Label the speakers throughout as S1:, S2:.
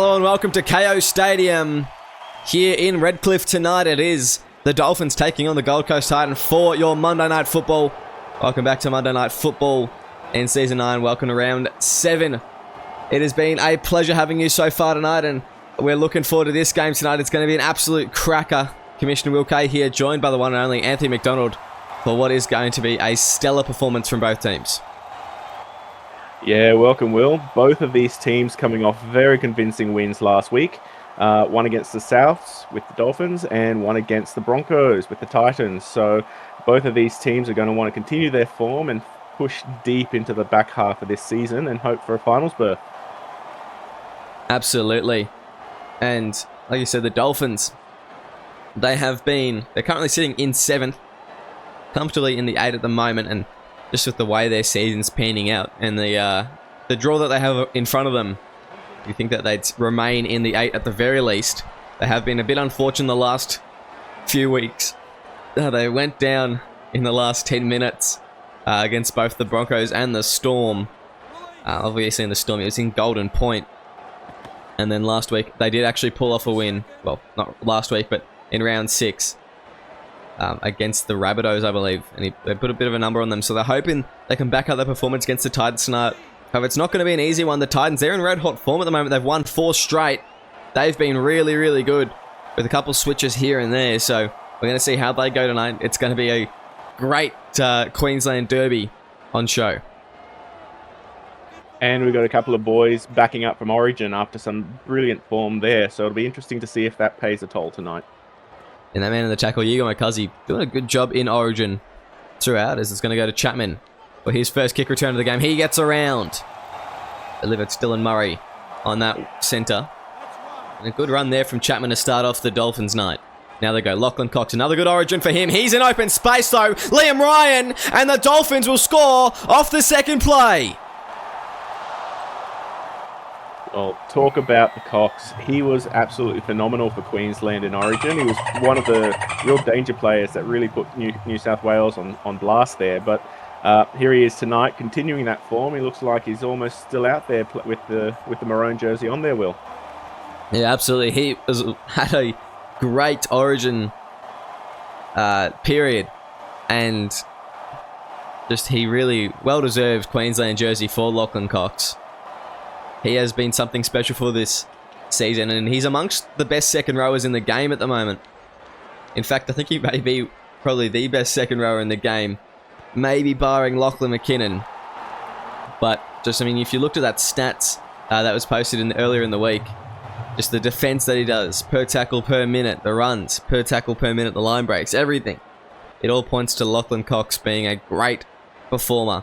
S1: Hello and welcome to KO Stadium. Here in Redcliffe tonight, it is the Dolphins taking on the Gold Coast Titans for your Monday Night Football. Welcome back to Monday Night Football in Season 9. Welcome to Round 7. It has been a pleasure having you so far tonight, and we're looking forward to this game tonight. It's going to be an absolute cracker. Commissioner Will Kay here, joined by the one and only Anthony McDonald, for what is going to be a stellar performance from both teams.
S2: Yeah, welcome, Will. Both of these teams coming off very convincing wins last week. One against the Souths with the Dolphins and one against the Broncos with the Titans. So both of these teams are going to want to continue their form and push deep into the back half of this season and hope for a finals berth.
S1: Absolutely. And like you said, the Dolphins, they're currently sitting in 7th, comfortably in the 8 at the moment, and just with the way their season's panning out and the draw that they have in front of them, you think that they'd remain in the 8 at the very least. They have been a bit unfortunate the last few weeks. They went down in the last 10 minutes against both the Broncos and the Storm. Obviously in the Storm, it was in Golden Point. And then last week, they did actually pull off a win. Well, not last week, but in round 6. Against the Rabbitohs, I believe. And they put a bit of a number on them. So they're hoping they can back up their performance against the Titans tonight. However, it's not going to be an easy one. The Titans, they're in red hot form at the moment. They've won 4 straight. They've been really, really good with a couple switches here and there. So we're going to see how they go tonight. It's going to be a great Queensland Derby on show.
S2: And we've got a couple of boys backing up from Origin after some brilliant form there. So it'll be interesting to see if that pays a toll tonight.
S1: And that man in the tackle, Yigo Makazi, doing a good job in Origin throughout, as it's going to go to Chapman for his first kick return of the game. He gets around. Delivered to Dylan Murray on that centre. And a good run there from Chapman to start off the Dolphins night. Now they go Lachlan Cox, another good Origin for him. He's in open space though. Liam Ryan, and the Dolphins will score off the second play.
S2: Well, talk about the Cox. He was absolutely phenomenal for Queensland in Origin. He was one of the real danger players that really put New South Wales on blast there. But here he is tonight, continuing that form. He looks like he's almost still out there with the maroon jersey on there, Will.
S1: Yeah, absolutely. He had a great Origin period, and just he really well-deserved Queensland jersey for Lachlan Cox. He has been something special for this season, and he's amongst the best second rowers in the game at the moment. In fact, I think he may be probably the best second rower in the game, maybe barring Lachlan McKinnon. But just, I mean, if you looked at that stats that was posted earlier in the week, just the defense that he does, per tackle per minute, the runs, per tackle per minute, the line breaks, everything. It all points to Lachlan Cox being a great performer,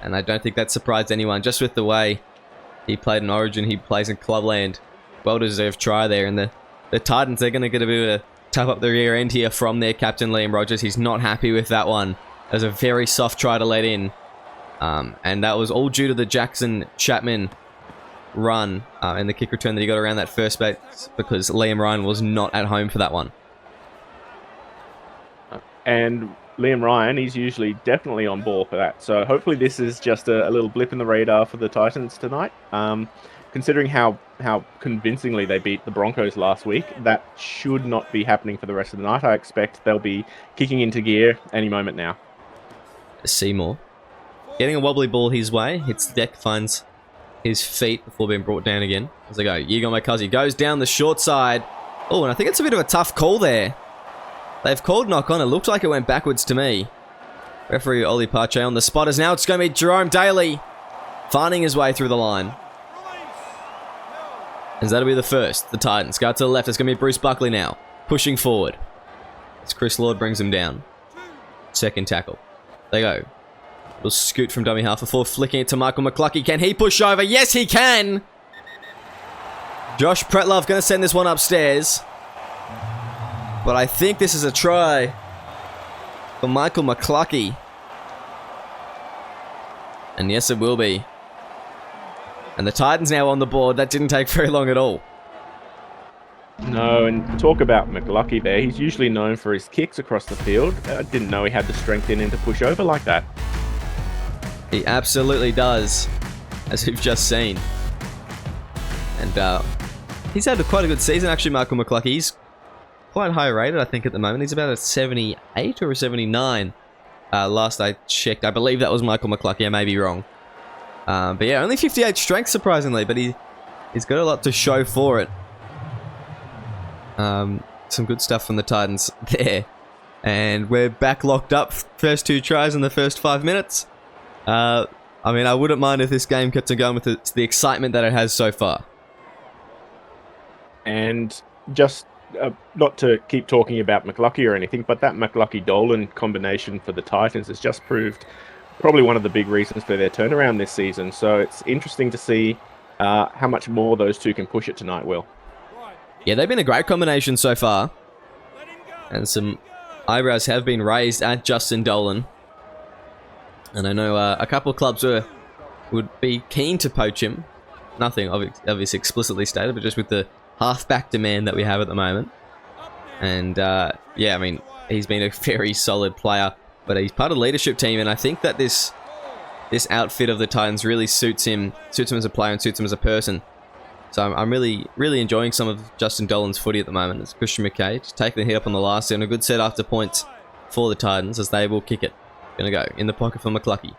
S1: and I don't think that surprised anyone, just with the way he played in Origin, he plays in Clubland. Well-deserved try there. And the Titans, they're going to get a bit of a tap up the rear end here from their captain, Liam Rogers. He's not happy with that one. It was a very soft try to let in. And that was all due to the Jackson-Chapman run and the kick return that he got around that first base, because Liam Ryan was not at home for that one.
S2: And Liam Ryan, he's usually definitely on ball for that. So hopefully this is just a little blip in the radar for the Titans tonight. Considering how convincingly they beat the Broncos last week, that should not be happening for the rest of the night. I expect they'll be kicking into gear any moment now.
S1: Seymour getting a wobbly ball his way, hits the deck, finds his feet before being brought down again. As they go, Yigo Makazi goes down the short side. Oh, and I think it's a bit of a tough call there. They've called knock on. It looked like it went backwards to me. Referee Ollie Pache on the spot as now it's going to be Jerome Daly finding his way through the line. As that'll be the first. The Titans go to the left. It's going to be Bruce Buckley now. Pushing forward. As Chris Lord brings him down. Second tackle. They go. Little scoot from dummy half before flicking it to Michael McCluckey. Can he push over? Yes, he can! Josh Pretlove going to send this one upstairs. But I think this is a try for Michael McCluckey. And yes, it will be. And the Titans now on the board. That didn't take very long at all.
S2: No, and talk about McCluckey there. He's usually known for his kicks across the field. I didn't know he had the strength in him to push over like that.
S1: He absolutely does, as we've just seen. And He's had quite a good season, actually, Michael McClucky. He's quite high rated, I think, at the moment. He's about a 78 or a 79. Last I checked. I believe that was Michael McClucky. I may be wrong. But yeah, only 58 strength, surprisingly, but he's got a lot to show for it. Some good stuff from the Titans there. And we're back locked up. First 2 tries in the first 5 minutes. I mean, I wouldn't mind if this game kept on going with the excitement that it has so far.
S2: And just not to keep talking about McClucky or anything, but that McClucky-Dolan combination for the Titans has just proved probably one of the big reasons for their turnaround this season. So it's interesting to see how much more those two can push it tonight, Will.
S1: Yeah, they've been a great combination so far. And some eyebrows have been raised at Justin Dolan. And I know a couple of clubs would be keen to poach him. Nothing obviously explicitly stated, but just with the halfback demand that we have at the moment. And yeah, I mean, he's been a very solid player, but he's part of the leadership team, and I think that this outfit of the Titans really suits him as a player and suits him as a person. So I'm really enjoying some of Justin Dolan's footy at the moment. It's Christian McKay just taking the hit up on the last and a good set after points for the Titans as they will kick it. Gonna go in the pocket for McClucky.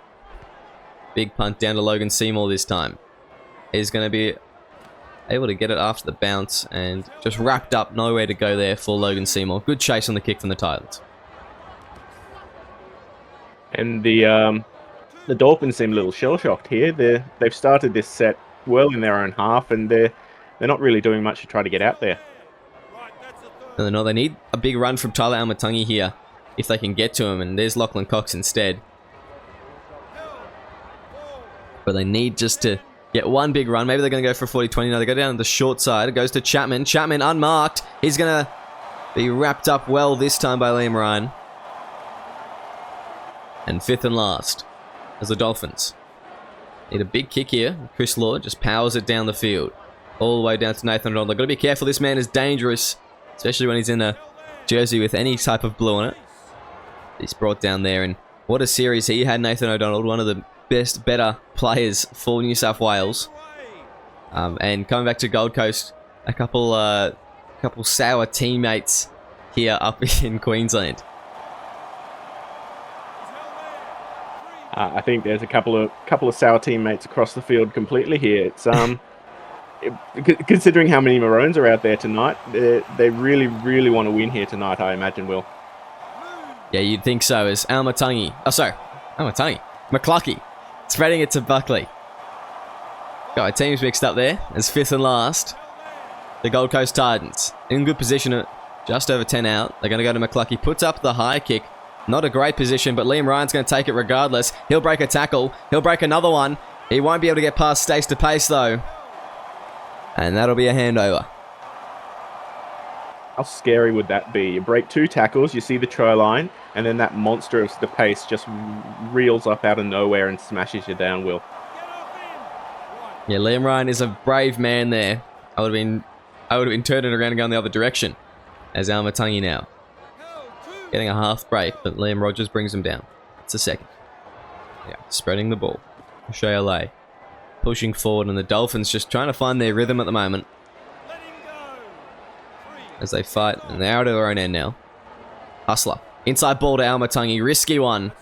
S1: Big punt down to Logan Seymour this time. He's gonna be able to get it after the bounce and just wrapped up, nowhere to go there for Logan Seymour. Good chase on the kick from the Titans.
S2: And the Dolphins seem a little shell-shocked here. They've started this set well in their own half, and they're not really doing much to try to get out there.
S1: No, they need a big run from Tyler Almatangi here if they can get to him, and there's Lachlan Cox instead. But they need just to get one big run. Maybe they're going to go for 40-20. No, they go down the short side. It goes to Chapman. Chapman unmarked. He's going to be wrapped up well this time by Liam Ryan. And 5th and last as the Dolphins need a big kick here. Chris Lord just powers it down the field. All the way down to Nathan O'Donnell. They've got to be careful. This man is dangerous, especially when he's in a jersey with any type of blue on it. He's brought down there, and what a series he had, Nathan O'Donnell, one of the better players for New South Wales. And coming back to Gold Coast, a couple sour teammates here up in Queensland.
S2: I think there's a couple of sour teammates across the field completely here. It's considering how many Maroons are out there tonight, they really want to win here tonight, I imagine, Will.
S1: Yeah, you'd think so. As Almatangi, McClucky, spreading it to Buckley. Got our teams mixed up there as 5th and last. The Gold Coast Titans in good position at just over 10 out. They're going to go to McClucky. Puts up the high kick. Not a great position, but Liam Ryan's going to take it regardless. He'll break a tackle. He'll break another one. He won't be able to get past Stace to Pace, though. And that'll be a handover.
S2: How scary would that be? You break 2 tackles, you see the try line, and then that monster of the Pace just reels up out of nowhere and smashes you down, Will.
S1: Yeah, Liam Ryan is a brave man there. I would have been turning around and going the other direction. As Almatangi now. Getting a half break, but Liam Rogers brings him down. It's a second. Yeah, spreading the ball. Shea pushing forward, and the Dolphins just trying to find their rhythm at the moment. As they fight, and they're out of their own end now. Hustler. Inside ball to Almatangi. Risky one.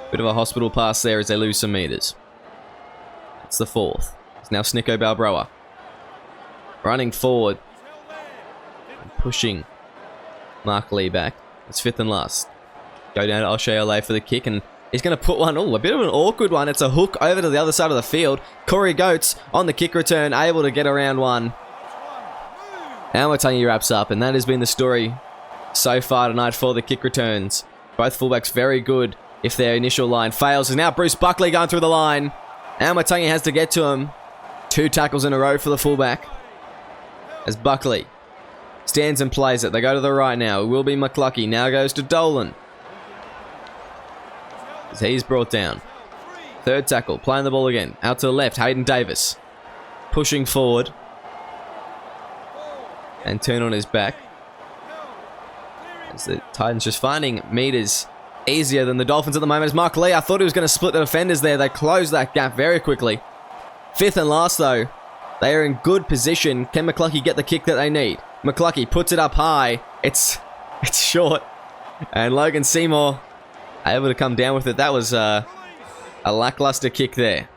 S1: Bit of a hospital pass there as they lose some meters. It's the 4th. It's now Snicko Balbroa. Running forward. Pushing Mark Lee back. It's 5th and last. Go down to O'Shea for the kick, and he's going to put one. Oh, a bit of an awkward one. It's a hook over to the other side of the field. Corey Goetz on the kick return, able to get around one. Almatangi wraps up, and that has been the story so far tonight for the kick returns. Both fullbacks very good if their initial line fails. And now Bruce Buckley going through the line. Almatangi has to get to him. 2 tackles in a row for the fullback. As Buckley stands and plays it. They go to the right now. It will be McClucky. Now goes to Dolan. As he's brought down. 3rd tackle. Playing the ball again. Out to the left. Hayden Davis. Pushing forward. And turn on his back. As the Titans just finding meters easier than the Dolphins at the moment. As Mark Lee, I thought he was going to split the defenders there. They closed that gap very quickly. 5th and last though. They are in good position. Can McCluckey get the kick that they need? McCluckey puts it up high. It's short. And Logan Seymour able to come down with it. That was a lackluster kick there.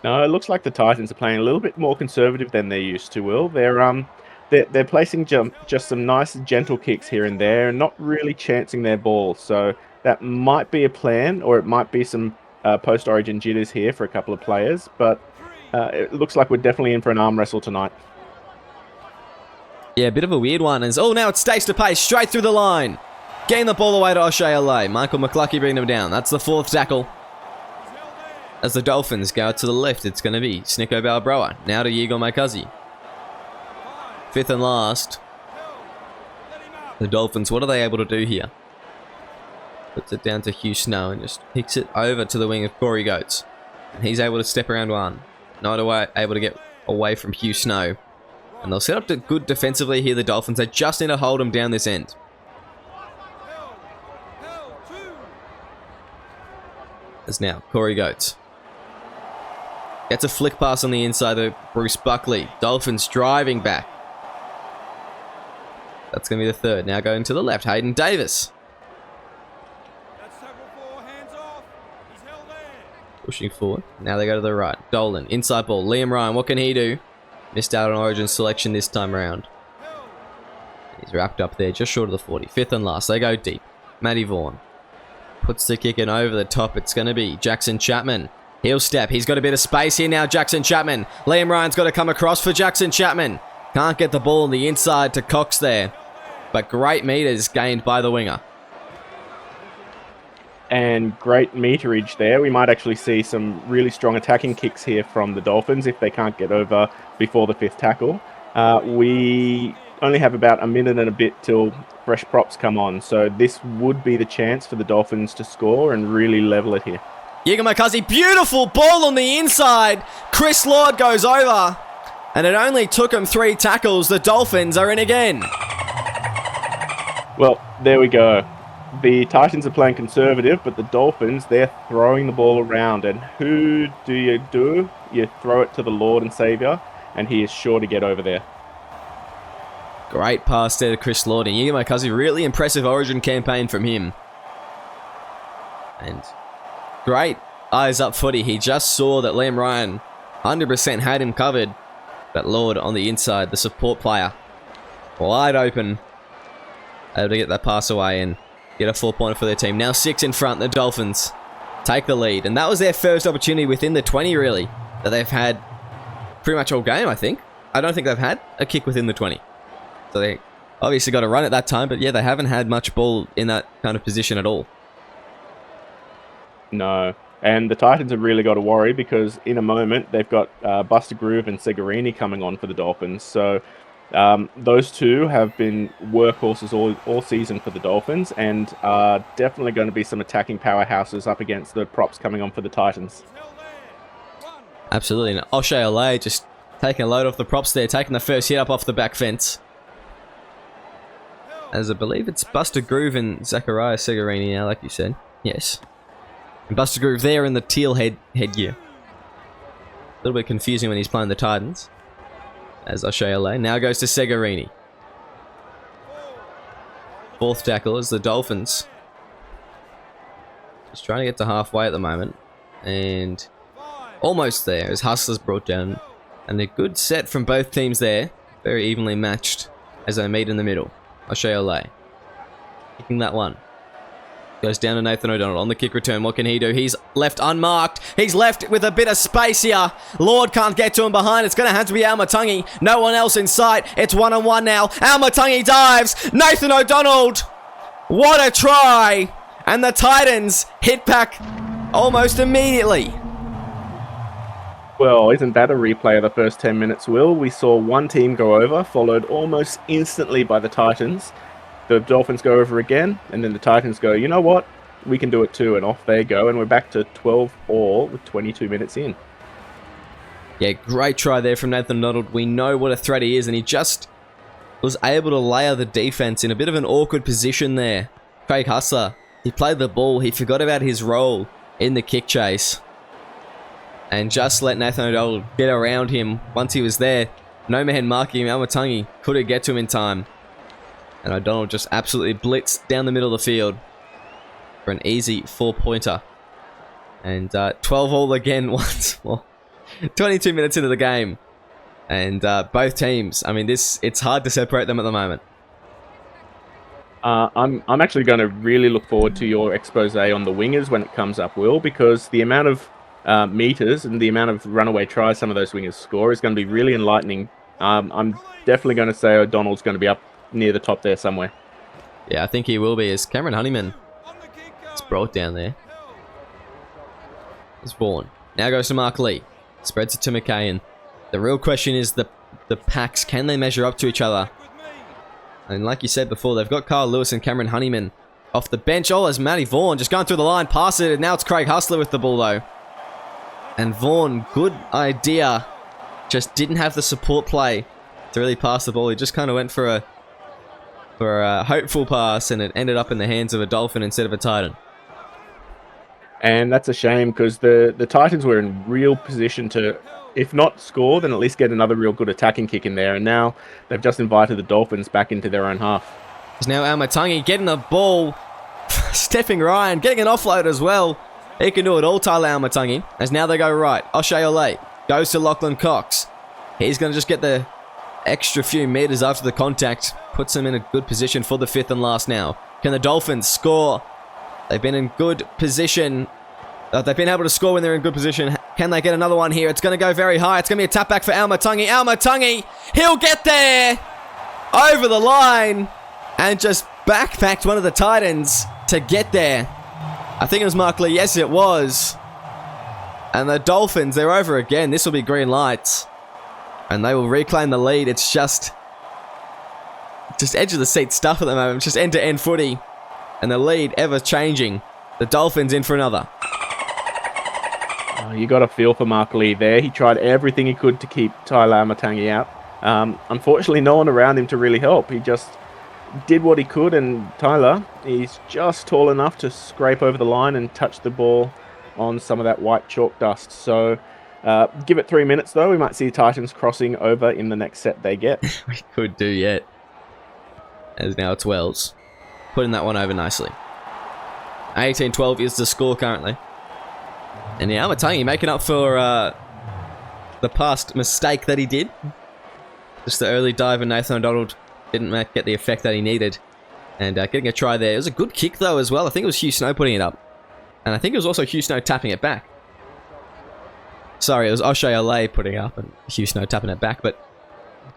S2: No, it looks like the Titans are playing a little bit more conservative than they used to, Will. They're placing just some nice gentle kicks here and there and not really chancing their ball. So that might be a plan, or it might be some post-origin jitters here for a couple of players. But it looks like we're definitely in for an arm wrestle tonight.
S1: Yeah, a bit of a weird one. Now it stays to pace straight through the line. Getting the ball away to O'Shea LA. Michael McCluckey bringing him down. That's the 4th tackle. As the Dolphins go out to the left, it's going to be Snicko Balbroa. Now to Yigo Maikazi. 5th and last. The Dolphins, what are they able to do here? Puts it down to Hugh Snow and just kicks it over to the wing of Corey Goetz. And he's able to step around one. Not able to get away from Hugh Snow. And they'll set up to good defensively here, the Dolphins. They just need to hold them down this end. As now, Corey Goetz. Gets a flick pass on the inside of Bruce Buckley. Dolphins driving back. That's going to be the 3rd. Now going to the left. Hayden Davis. Pushing forward. Now they go to the right. Dolan. Inside ball. Liam Ryan. What can he do? Missed out on Origin selection this time around. He's wrapped up there just short of the 40. 5th and last. They go deep. Matty Vaughan. Puts the kick in over the top. It's going to be Jackson Chapman. He'll step. He's got a bit of space here now, Jackson Chapman. Liam Ryan's got to come across for Jackson Chapman. Can't get the ball on the inside to Cox there. But great meters gained by the winger.
S2: And great meterage there. We might actually see some really strong attacking kicks here from the Dolphins if they can't get over before the 5th tackle. We only have about a minute and a bit till fresh props come on. So this would be the chance for the Dolphins to score and really level it here.
S1: Yiga Maikazi, beautiful ball on the inside. Chris Lord goes over. And it only took him 3 tackles. The Dolphins are in again.
S2: Well, there we go. The Titans are playing conservative, but the Dolphins, they're throwing the ball around. And who do? You throw it to the Lord and Saviour, and he is sure to get over there.
S1: Great pass there to Chris Lord. And Yiga Maikazi, really impressive Origin campaign from him. And great eyes up footy. He just saw that Liam Ryan 100% had him covered. But Lord on the inside, the support player, wide open. Able to get that pass away and get a 4-pointer for their team. Now 6 in front. The Dolphins take the lead. And that was their first opportunity within the 20, really, that they've had pretty much all game, I think. I don't think they've had a kick within the 20. So they obviously got a run at that time. But yeah, they haven't had much ball in that kind of position at all.
S2: No. And the Titans have really got to worry because in a moment they've got Buster Groove and Segarini coming on for the Dolphins. So those two have been workhorses all season for the Dolphins and are definitely going to be some attacking powerhouses up against the props coming on for the Titans.
S1: Absolutely. And O'Shea LA just taking a load off the props there, taking the first hit up off the back fence. As I believe it's Buster Groove and Zachariah Segarini now, like you said. Yes. And Buster Groove there in the teal headgear. A little bit confusing when he's playing the Titans. As O'Shea LA now goes to Segarini. 4th tackle is the Dolphins. Just trying to get to halfway at the moment. And almost there as Hustlers brought down. And a good set from both teams there. Very evenly matched as they meet in the middle. O'Shea LA kicking that one. Goes down to Nathan O'Donnell on the kick return. What can he do? He's left unmarked. He's left with a bit of space here. Lord can't get to him behind. It's going to have to be Almatungi. No one else in sight. It's 1-on-1 now. Almatungi dives. Nathan O'Donnell. What a try. And the Titans hit back almost immediately.
S2: Well, isn't that a replay of the first 10 minutes, Will? We saw one team go over, followed almost instantly by the Titans. The Dolphins go over again, and then the Titans go, you know what? We can do it too, and off they go, and we're back to 12-all with 22 minutes in.
S1: Yeah, great try there from Nathan Donald. We know what a threat he is, and he just was able to layer the defense in a bit of an awkward position there. Craig Hustler, he played the ball. He forgot about his role in the kick chase. and just let Nathan O'Donnell get around him once he was there. No man marking him. Almatangi couldn't get to him in time. And O'Donnell just absolutely blitzed down the middle of the field for an easy 4-pointer. And 12 all again once more. 22 minutes into the game. And both teams, I mean, it's hard to separate them at the moment.
S2: I'm actually going to really look forward to your expose on the wingers when it comes up, Will, because the amount of meters and the amount of runaway tries some of those wingers score is going to be really enlightening. I'm definitely going to say O'Donnell's going to be up near the top there somewhere.
S1: Yeah, I think he will be, as Cameron Honeyman is brought down there. It's Vaughan. Now goes to Mark Lee. Spreads it to McKayan. The real question is the packs. Can they measure up to each other? And like you said before, they've got Carl Lewis and Cameron Honeyman off the bench. Oh, there's Matty Vaughan just going through the line, pass it, and now it's Craig Hustler with the ball though. And Vaughan, good idea. Just didn't have the support play to really pass the ball. He just kind of went for a hopeful pass, and it ended up in the hands of a Dolphin instead of a Titan.
S2: And that's a shame, because the Titans were in real position to, if not score, then at least get another real good attacking kick in there. And now they've just invited the Dolphins back into their own half.
S1: There's now Almatangi getting the ball. Stepping Ryan, getting an offload as well. He can do it all, Tyler Almatangi. As now they go right. O'Shea Ole goes to Lachlan Cox. He's going to just get the extra few meters after the contact. Puts him in a good position for the 5th and last now. Can the Dolphins score? They've been in good position. They've been able to score when they're in good position. Can they get another one here? It's going to go very high. It's going to be a tap back for Almatangi. Almatangi, he'll get there! Over the line! And just backpacked one of the Titans to get there. I think it was Mark Lee. Yes, it was. And the Dolphins, they're over again. This will be green lights. And they will reclaim the lead. It's just edge of the seat stuff at the moment. Just end-to-end footy. And the lead ever changing. The Dolphins in for another.
S2: You got a feel for Mark Lee there. He tried everything he could to keep Tyler Almatangi out. Unfortunately, no one around him to really help. He just did what he could, and Tyler, he's just tall enough to scrape over the line and touch the ball on some of that white chalk dust. So give it 3 minutes, though. We might see Titans crossing over in the next set they get.
S1: We could do yet. As now it's Wells. Putting that one over nicely. 18-12 is the score currently. And yeah, Almatangi making up for the past mistake that he did. Just the early dive, and Nathan O'Donnell didn't get the effect that he needed. And getting a try there. It was a good kick though as well. I think it was Hugh Snow putting it up. And I think it was also Hugh Snow tapping it back. Sorry, it was O'Shea Ole putting it up and Hugh Snow tapping it back. But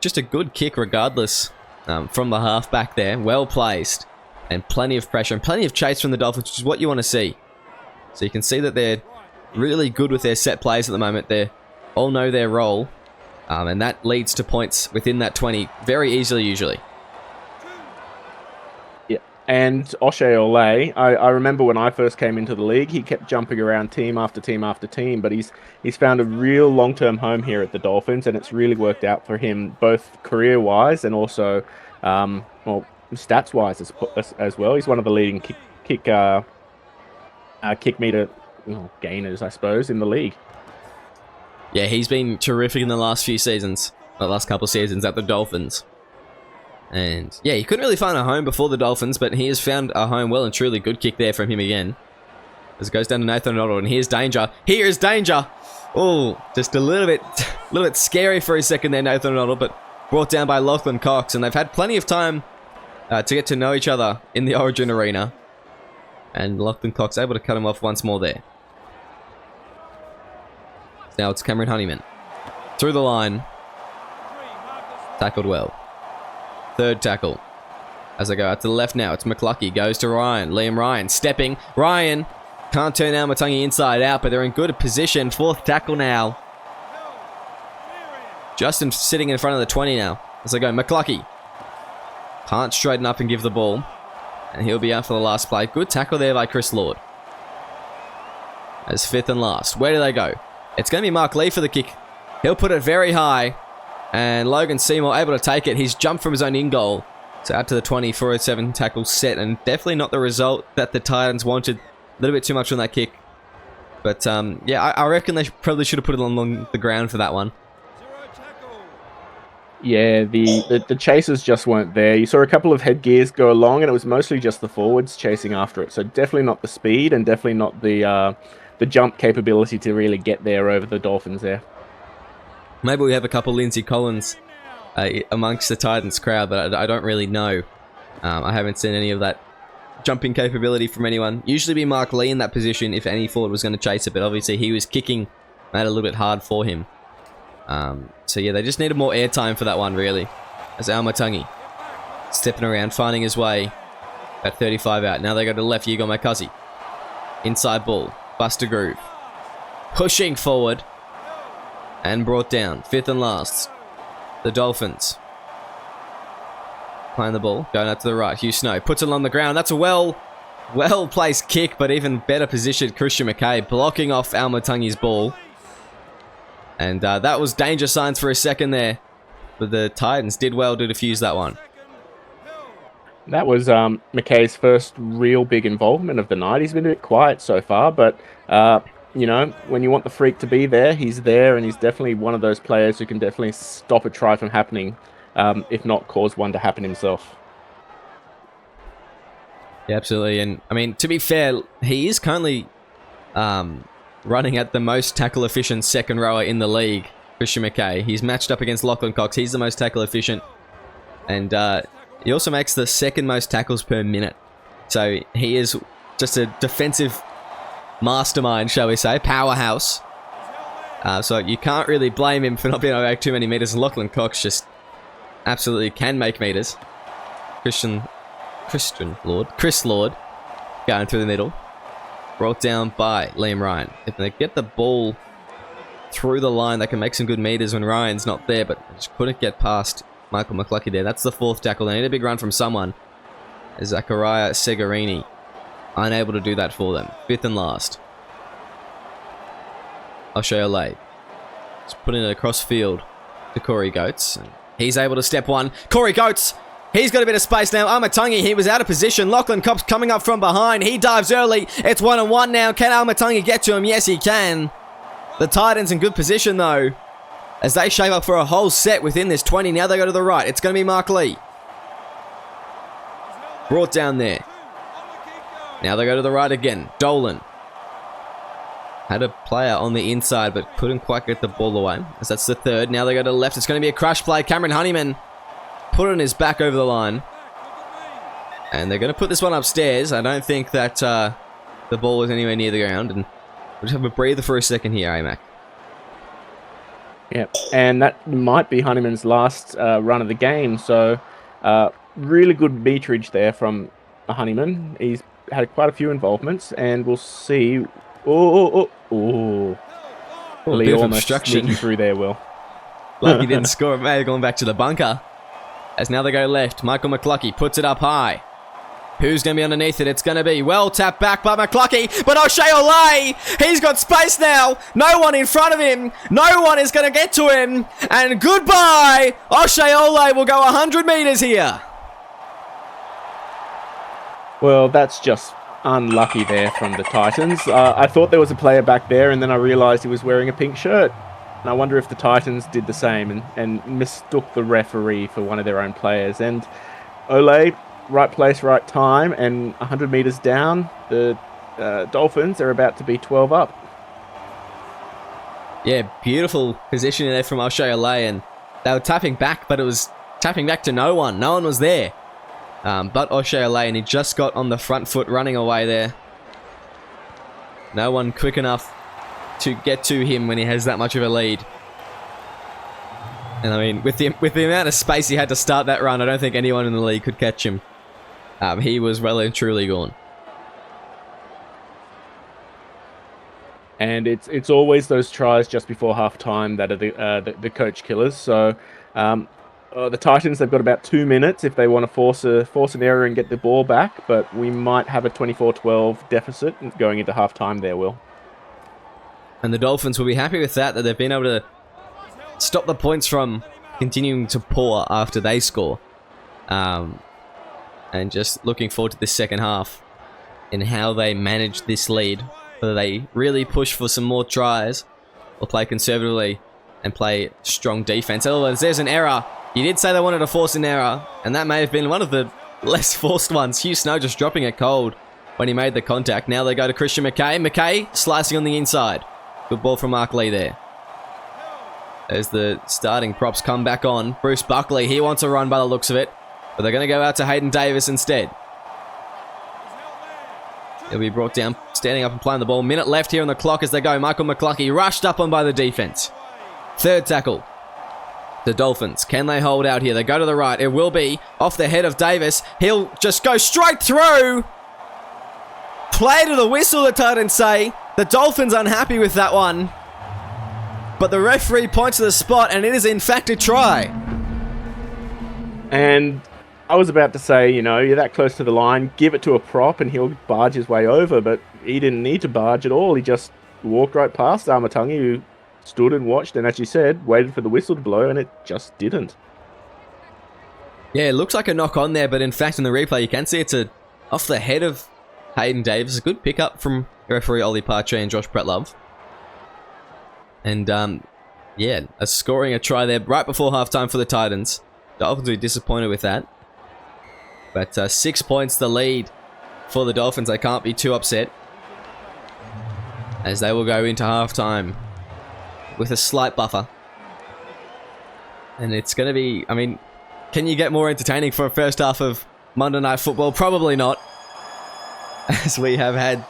S1: just a good kick regardless from the half back there. Well placed. And plenty of pressure and plenty of chase from the Dolphins, which is what you want to see. So you can see that they're really good with their set plays at the moment. They all know their role. And that leads to points within that 20 very easily usually.
S2: Yeah, and O'Shea Ole, I remember when I first came into the league, he kept jumping around team after team after team, but he's found a real long-term home here at the Dolphins, and it's really worked out for him, both career-wise and also, well, stats-wise as well. He's one of the leading kick meter gainers, I suppose, in the league.
S1: Yeah, he's been terrific in the last few seasons. The last couple of seasons at the Dolphins. And yeah, he couldn't really find a home before the Dolphins, but he has found a home well and truly. Good kick there from him again. As it goes down to Nathan O'Donnell, and here's danger. Here is danger! Oh, just a little bit scary for a second there, Nathan O'Donnell, but brought down by Lachlan Cox, and they've had plenty of time to get to know each other in the Origin Arena. And Lachlan Cox able to cut him off once more there. Now it's Cameron Honeyman. Through the line. Tackled well. Third tackle. As I go out to the left now, it's McCluckey. Goes to Ryan. Liam Ryan stepping. Ryan can't turn Almatangi inside out, but they're in good position. Fourth tackle now. Justin sitting in front of the 20 now. As I go, McCluckey. Can't straighten up and give the ball. And he'll be out for the last play. Good tackle there by Chris Lord. As 5th and last. Where do they go? It's going to be Mark Lee for the kick. He'll put it very high. And Logan Seymour able to take it. He's jumped from his own in-goal. So out to the 20 for a 7 tackle set. And definitely not the result that the Titans wanted. A little bit too much on that kick. But yeah, I reckon they probably should have put it along the ground for that one.
S2: Yeah, the chasers just weren't there. You saw a couple of headgears go along, and it was mostly just the forwards chasing after it. So definitely not the speed, and definitely not the jump capability to really get there over the Dolphins there.
S1: Maybe we have a couple Lindsay Collins amongst the Titans crowd, but I don't really know. I haven't seen any of that jumping capability from anyone. Usually be Mark Lee in that position if any forward was going to chase it, but obviously he was kicking, made it a little bit hard for him. So yeah, they just needed more airtime for that one, really. As Almatangi stepping around, finding his way at 35 out. Now they go to the left, Yigo Makazi. Inside ball, Buster Groove. Pushing forward. And brought down. Fifth and last. The Dolphins. Playing the ball, going out to the right. Hugh Snow puts it on the ground. That's a well-placed kick, but even better positioned Christian McKay blocking off Almatangi's ball. And that was danger signs for a second there. But the Titans did well to defuse that one.
S2: That was McKay's first real big involvement of the night. He's been a bit quiet so far, but, you know, when you want the freak to be there, he's there, and he's definitely one of those players who can definitely stop a try from happening, if not cause one to happen himself.
S1: Yeah, absolutely. And, I mean, to be fair, he is currently running at the most tackle-efficient second rower in the league, Christian McKay. He's matched up against Lachlan Cox. He's the most tackle-efficient. And he also makes the second most tackles per minute. So he is just a defensive mastermind, shall we say. Powerhouse. So you can't really blame him for not being able to make too many meters. And Lachlan Cox just absolutely can make meters. Chris Lord going through the middle. Brought down by Liam Ryan. If they get the ball through the line, they can make some good meters when Ryan's not there, but just couldn't get past Michael McCluckey there. That's the fourth tackle. They need a big run from someone. Zachariah Segarini unable to do that for them. Fifth and last. O'Shea Olay. Just putting it across field to Corey Goetz. He's able to step one. Corey Goetz! He's got a bit of space now. Almatangi, he was out of position. Lachlan Cox coming up from behind. He dives early. It's 1-on-1 now. Can Almatangi get to him? Yes, he can. The Titans in good position, though, as they shape up for a whole set within this 20. Now they go to the right. It's going to be Mark Lee. Brought down there. Now they go to the right again. Dolan. Had a player on the inside, but couldn't quite get the ball away, as that's the third. Now they go to the left. It's going to be a crash play. Cameron Honeyman put on his back over the line. And they're going to put this one upstairs. I don't think that the ball was anywhere near the ground. And we'll just have a breather for a second here, AMAC.
S2: Yep, and that might be Honeyman's last run of the game. So really good meterage there from Honeyman. He's had quite a few involvements, and we'll see. Lee almost sneaking through there, Will.
S1: Like he didn't score. It may have gone back to the bunker. As now they go left. Michael McCluckey puts it up high. Who's going to be underneath it? It's going to be well tapped back by McCluckey. But O'Shea Olay, he's got space now. No one in front of him. No one is going to get to him. And goodbye. O'Shea Olay will go 100 meters here.
S2: Well, that's just unlucky there from the Titans. I thought there was a player back there, and then I realised he was wearing a pink shirt. And I wonder if the Titans did the same and mistook the referee for one of their own players. And Olay, right place, right time, and 100 meters down, the Dolphins are about to be 12 up.
S1: Yeah, beautiful position there from O'Shea Olay, and they were tapping back, but it was tapping back to no one. No one was there. But O'Shea Olay, and he just got on the front foot running away there. No one quick enough to get to him when he has that much of a lead. And I mean, with the amount of space he had to start that run, I don't think anyone in the league could catch him. He was well and truly gone.
S2: And it's always those tries just before half time that are the coach killers. So the Titans, they've got about 2 minutes if they want to force an error and get the ball back, but we might have a 24-12 deficit going into half time there, Will.
S1: And the Dolphins will be happy with that they've been able to stop the points from continuing to pour after they score. And just looking forward to this second half and how they manage this lead whether they really push for some more tries or play conservatively and play strong defense. Otherwise, there's an error. You did say they wanted to force an error, and that may have been one of the less forced ones. Hugh Snow just dropping it cold when he made the contact. Now they go to Christian McKay. McKay slicing on the inside. Good ball from Mark Lee there. As the starting props come back on. Bruce Buckley, he wants a run by the looks of it, but they're going to go out to Hayden Davis instead. He'll be brought down, standing up and playing the ball. Minute left here on the clock as they go. Michael McCluckey rushed up on by the defense. Third tackle. The Dolphins, can they hold out here? They go to the right. It will be off the head of Davis. He'll just go straight through. Play to the whistle, the Titans say. The Dolphins unhappy with that one. But the referee points to the spot, and it is in fact a try.
S2: And I was about to say, you know, you're that close to the line, give it to a prop and he'll barge his way over, but he didn't need to barge at all. He just walked right past Amatangi, who stood and watched, and as you said, waited for the whistle to blow, and it just didn't.
S1: Yeah, it looks like a knock on there, but in fact in the replay you can see it's off the head of Hayden Davis. A good pickup from referee Ollie Partray and Josh Pretlove. And yeah, scoring a try there right before halftime for the Titans. Dolphins will be disappointed with that. But 6 points the lead for the Dolphins. They can't be too upset, as they will go into halftime with a slight buffer. And it's going to be, I mean, can you get more entertaining for a first half of Monday Night Football? Probably not, as we have had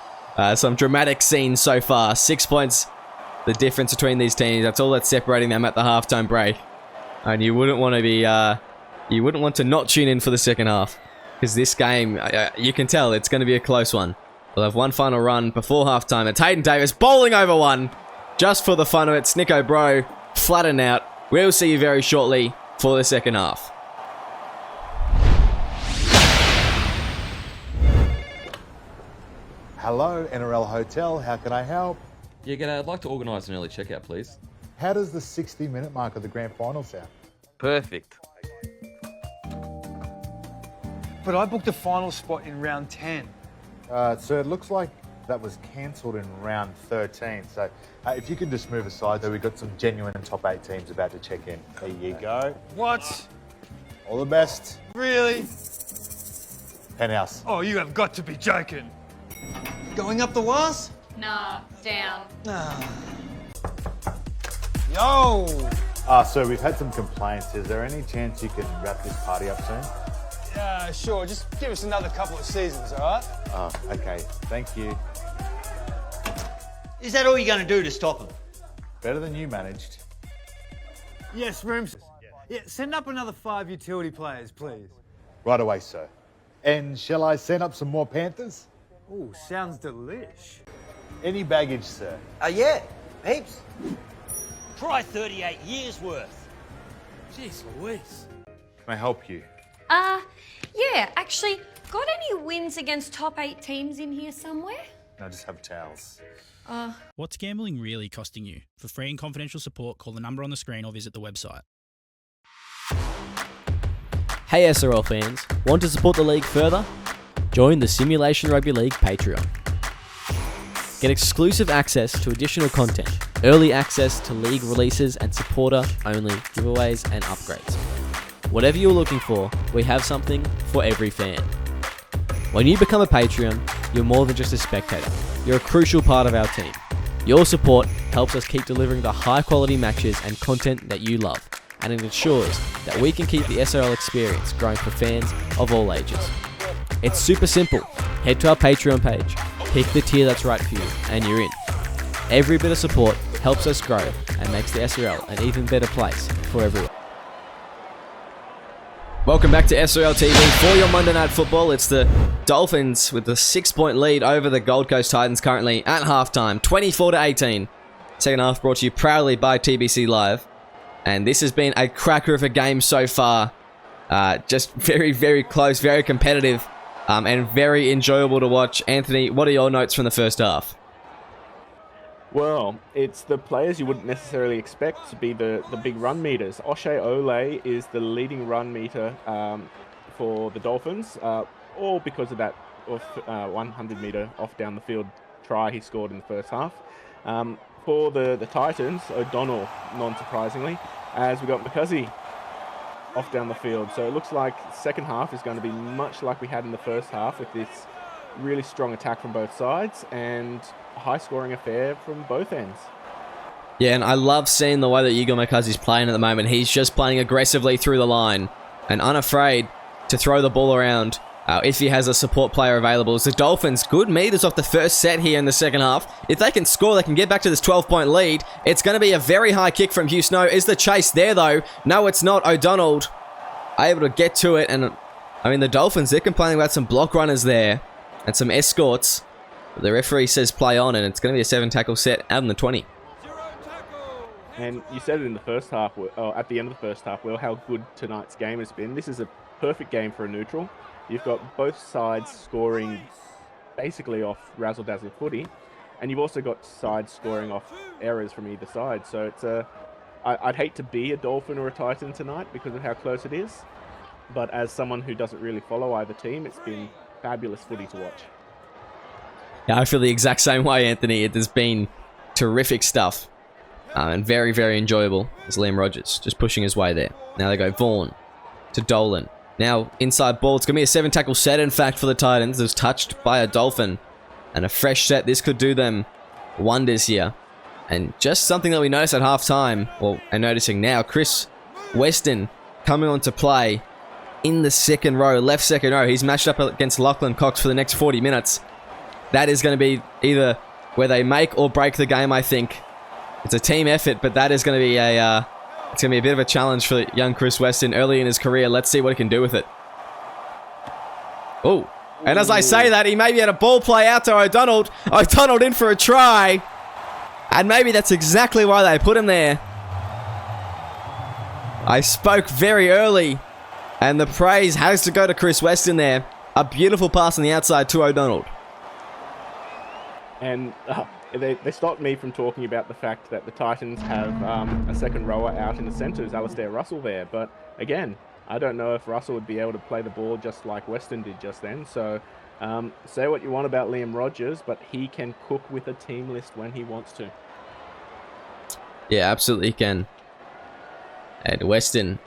S1: some dramatic scenes so far. 6 points, the difference between these teams. That's all that's separating them at the halftime break. And you wouldn't want to be, you wouldn't want to not tune in for the second half, because this game, you can tell it's going to be a close one. We'll have one final run before halftime. It's Hayden Davis bowling over one, just for the fun of it. Snicko Bro flatten out. We'll see you very shortly for the second half.
S3: Hello, NRL Hotel. How can I help?
S4: Yeah, g'day. I'd like to organise an early checkout, please.
S3: How does the 60-minute mark of the grand final sound?
S4: Perfect.
S5: But I booked a final spot in round 10.
S3: So it looks like that was cancelled in round 13. So if you could just move aside, though, we've got some genuine top 8 teams about to check in. There you go.
S5: What?
S3: All the best.
S5: Really?
S3: Penthouse.
S5: Oh, you have got to be joking.
S6: Going up the was?
S7: Nah, down.
S5: Yo!
S3: So we've had some complaints. Is there any chance you can wrap this party up soon?
S5: Yeah, sure. Just give us another couple of seasons, all right?
S3: Oh, okay. Thank you.
S6: Is that all you're going to do to stop them?
S3: Better than you managed.
S5: Yes, rooms. Yeah, send up another 5 utility players, please.
S3: Right away, sir. And shall I send up some more Panthers?
S5: Ooh, sounds delish.
S3: Any baggage, sir?
S6: Yeah, heaps. Try 38 years worth.
S5: Jeez Louise.
S3: Can I help you?
S7: Yeah, actually, got any wins against top 8 teams in here somewhere?
S3: No, just have towels.
S8: What's gambling really costing you? For free and confidential support, call the number on the screen or visit the website.
S9: Hey SRL fans, want to support the league further? Join the Simulation Rugby League Patreon. Get exclusive access to additional content, early access to league releases and supporter-only giveaways and upgrades. Whatever you're looking for, we have something for every fan. When you become a Patreon, you're more than just a spectator. You're a crucial part of our team. Your support helps us keep delivering the high-quality matches and content that you love, and it ensures that we can keep the SRL experience growing for fans of all ages. It's super simple. Head to our Patreon page, pick the tier that's right for you, and you're in. Every bit of support helps us grow and makes the SRL an even better place for everyone.
S1: Welcome back to SRL TV for your Monday Night Football. It's the Dolphins with the 6-point lead over the Gold Coast Titans currently at halftime, 24-18. Second half brought to you proudly by TBC Live. And this has been a cracker of a game so far. Just very, very close, very competitive, and very enjoyable to watch. Anthony, what are your notes from the first half?
S2: Well, it's the players you wouldn't necessarily expect to be the big run meters. O'Shea Ole is the leading run meter for the Dolphins, all because of that 100 meter off down the field try he scored in the first half. For the Titans, O'Donnell, non-surprisingly, as we got McCuzzy off down the field. So it looks like second half is going to be much like we had in the first half, with this really strong attack from both sides and a high-scoring affair from both ends.
S1: Yeah, and I love seeing the way that Igor McCuzzy's playing at the moment. He's just playing aggressively through the line and unafraid to throw the ball around if he has a support player available. As the Dolphins, good meters off the first set here in the second half. If they can score, they can get back to this 12-point lead. It's going to be a very high kick from Hugh Snow. Is the chase there, though? No, it's not. O'Donnell able to get to it. And, I mean, the Dolphins, they're complaining about some block runners there and some escorts. But the referee says play on, and it's going to be a 7-tackle set out in the 20.
S2: And you said it in the first half, at the end of the first half, Will, how good tonight's game has been. This is a perfect game for a neutral. You've got both sides scoring basically off razzle-dazzle footy, and you've also got sides scoring off errors from either side. So it's I'd hate to be a Dolphin or a Titan tonight because of how close it is, but as someone who doesn't really follow either team, it's been fabulous footy to watch.
S1: Yeah, I feel the exact same way, Anthony. It has been terrific stuff. And very, very enjoyable as Liam Rogers just pushing his way there. Now they go Vaughan to Dolan. Now inside ball. It's going to be a 7-tackle set, in fact, for the Titans. It was touched by a Dolphin. And a fresh set. This could do them wonders here. And just something that we noticed at halftime, and noticing now, Chris Weston coming on to play in the second row, left second row. He's matched up against Lachlan Cox for the next 40 minutes. That is going to be either where they make or break the game, I think. It's a team effort, but that is going to be it's going to be a bit of a challenge for young Chris Weston early in his career. Let's see what he can do with it. Oh, and as I say that, he maybe had a ball play out to O'Donnell. O'Donnell in for a try. And maybe that's exactly why they put him there. I spoke very early, and the praise has to go to Chris Weston there. A beautiful pass on the outside to O'Donnell.
S2: And they stopped me from talking about the fact that the Titans have a second rower out in the centres, Alistair Russell there. But again, I don't know if Russell would be able to play the ball just like Weston did just then. So say what you want about Liam Rogers, but he can cook with a team list when he wants to.
S1: Yeah, absolutely can. And Weston,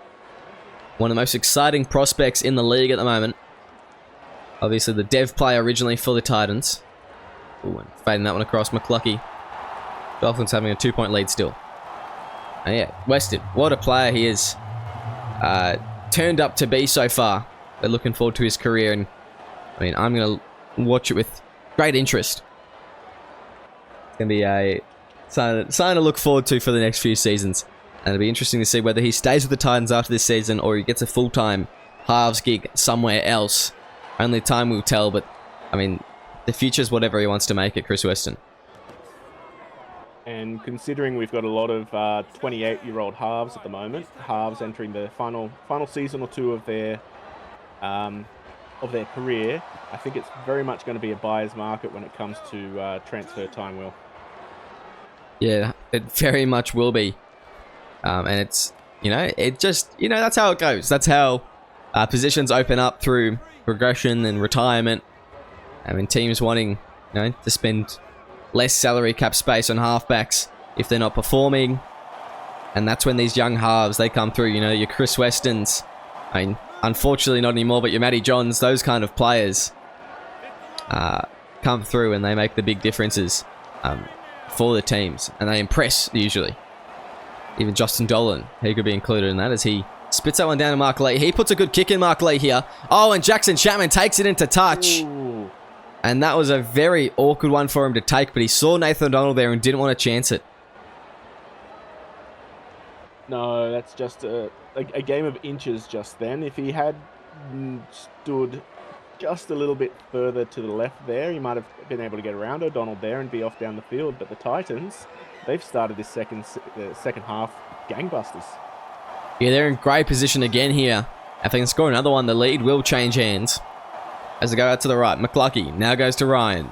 S1: one of the most exciting prospects in the league at the moment. Obviously the dev player originally for the Titans. Ooh, and fading that one across McCluckey. Dolphins having a 2-point lead still. And yeah, Weston, what a player he is. Turned up to be so far. They're looking forward to his career, and I mean, I'm going to watch it with great interest. It's going to be something to look forward to for the next few seasons. And it'll be interesting to see whether he stays with the Titans after this season or he gets a full-time halves gig somewhere else. Only time will tell, but I mean, the future's whatever he wants to make it, Chris Weston.
S2: And considering we've got a lot of 28-year-old halves at the moment, halves entering the final season or two of their career, I think it's very much going to be a buyer's market when it comes to transfer time, Will.
S1: Yeah, it very much will be. And it's, that's how it goes. That's how positions open up through progression and retirement. I mean, teams wanting, to spend less salary cap space on halfbacks if they're not performing. And that's when these young halves, they come through, your Chris Westons. I mean, unfortunately not anymore, but your Matty Johns, those kind of players come through and they make the big differences for the teams. And they impress, usually. Even Justin Dolan, he could be included in that as he spits that one down to Mark Lee. He puts a good kick in Mark Lee here. Oh, and Jackson Chapman takes it into touch. Ooh. And that was a very awkward one for him to take, but he saw Nathan O'Donnell there and didn't want to chance it.
S2: No, that's just a game of inches just then. If he had stood just a little bit further to the left there, he might have been able to get around O'Donnell there and be off down the field. But the Titans, they've started this second half gangbusters.
S1: Yeah, they're in great position again here. If they can score another one, the lead will change hands. As they go out to the right, McCluckey now goes to Ryan.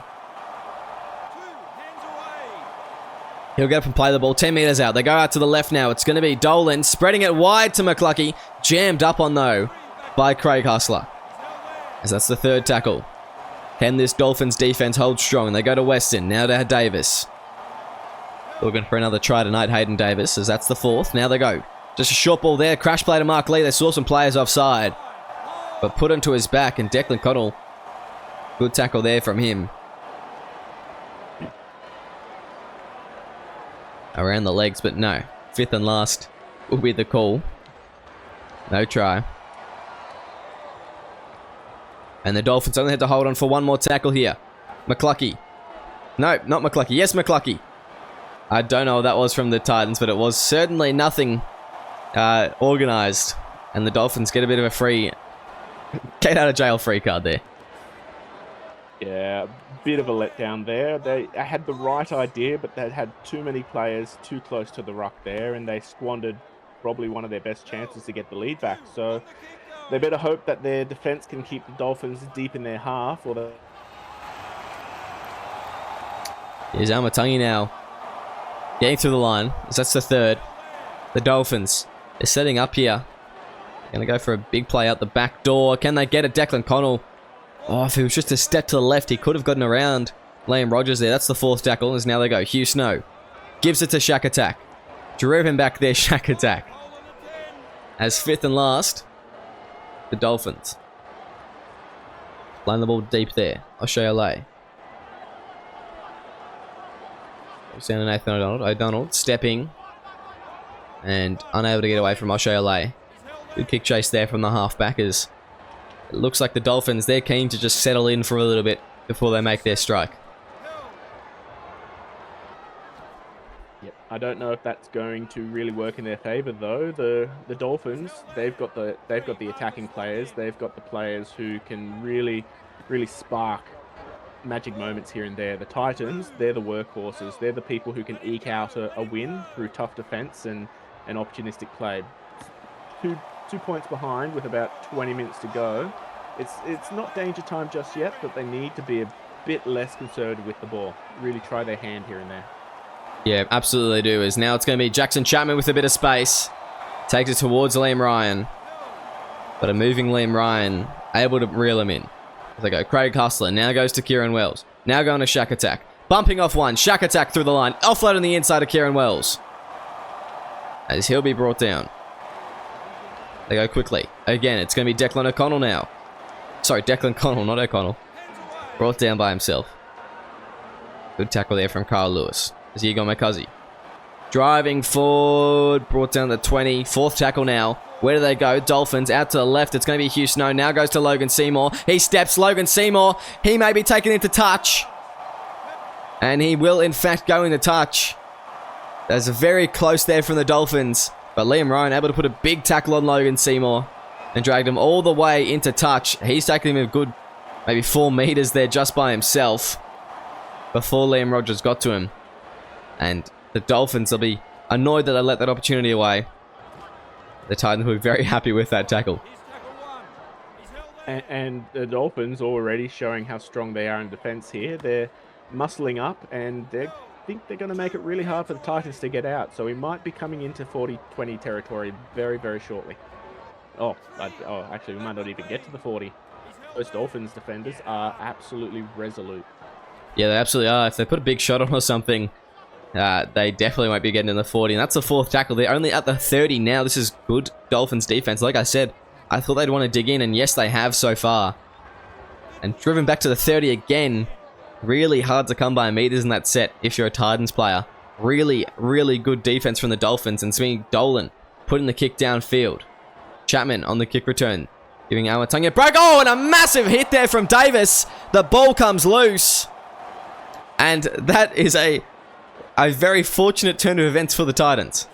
S1: He'll get up and play the ball 10 meters out. They go out to the left now. It's going to be Dolan spreading it wide to McCluckey. Jammed up on, though, by Craig Hustler. As that's the third tackle. Can this Dolphins defense hold strong? They go to Weston. Now to Davis. Looking for another try tonight, Hayden Davis, as that's the 4th. Now they go. Just a short ball there. Crash play to Mark Lee. They saw some players offside. But put him to his back, and Declan Connell. Good tackle there from him. Around the legs, but no. 5th and last will be the call. No try. And the Dolphins only had to hold on for one more tackle here. McCluckey. No, not McCluckey. Yes, McCluckey. I don't know what that was from the Titans, but it was certainly nothing organised. And the Dolphins get a bit of a free... get out of jail free card there.
S2: Yeah, bit of a letdown there. They had the right idea, but they had too many players too close to the ruck there, and they squandered probably one of their best chances to get the lead back. So they better hope that their defense can keep the Dolphins deep in their half. Or
S1: Here's Amatangi now. Getting through the line. That's the 3rd. The Dolphins are setting up here. Going to go for a big play out the back door. Can they get it? Declan Connell. Oh, if he was just a step to the left, he could have gotten around Liam Rogers there. That's the 4th tackle, as now they go. Hugh Snow gives it to Shack Attack. Drove him back there, Shack Attack. As 5th and last, the Dolphins. Playing the ball deep there. O'Shea. Down Nathan O'Donnell stepping and unable to get away from O'Shea. Good kick chase there from the halfbackers. It looks like the Dolphins, they're keen to just settle in for a little bit before they make their strike.
S2: Yep. I don't know if that's going to really work in their favour though. The Dolphins, they've got the attacking players. They've got the players who can really spark magic moments here and there. The Titans, they're the workhorses. They're the people who can eke out a win through tough defence and opportunistic play. Two points behind with about 20 minutes to go. It's not danger time just yet, but they need to be a bit less conservative with the ball. Really try their hand here and there.
S1: Yeah, absolutely they do. As now it's going to be Jackson Chapman with a bit of space. Takes it towards Liam Ryan. But a moving Liam Ryan able to reel him in. As they go, Craig Hustler now goes to Kieran Wells. Now going to Shack Attack. Bumping off one. Shack Attack through the line. Offload on the inside of Kieran Wells. As he'll be brought down. They go quickly. Again, it's going to be Declan O'Connell now. Sorry, Declan Connell, not O'Connell. Brought down by himself. Good tackle there from Carl Lewis. As he got McCuzzy. Driving forward. Brought down the 20. 4th tackle now. Where do they go? Dolphins out to the left. It's going to be Hugh Snow. Now goes to Logan Seymour. He steps. Logan Seymour. He may be taken into touch. And he will, in fact, go into touch. That's very close there from the Dolphins. But Liam Ryan able to put a big tackle on Logan Seymour and dragged him all the way into touch. He's taken him a good maybe 4 meters there just by himself before Liam Rogers got to him. And the Dolphins will be annoyed that they let that opportunity away. The Titans will be very happy with that tackle.
S2: And the Dolphins already showing how strong they are in defense here. They're muscling up and they think they're going to make it really hard for the Titans to get out. So we might be coming into 40-20 territory very, very shortly. Actually, we might not even get to the 40. Those Dolphins defenders are absolutely resolute.
S1: Yeah, they absolutely are. If they put a big shot on or something, they definitely won't be getting in the 40. And that's the 4th tackle. They're only at the 30 now. This is good Dolphins defense. Like I said, I thought they'd want to dig in, and yes, they have so far. And driven back to the 30 again. Really hard to come by meters in that set if you're a Titans player. Really, really good defense from the Dolphins. And seeing Dolan putting the kick downfield. Chapman on the kick return. Giving Amatangi a break. Oh, and a massive hit there from Davis. The ball comes loose. And that is a very fortunate turn of events for the Titans.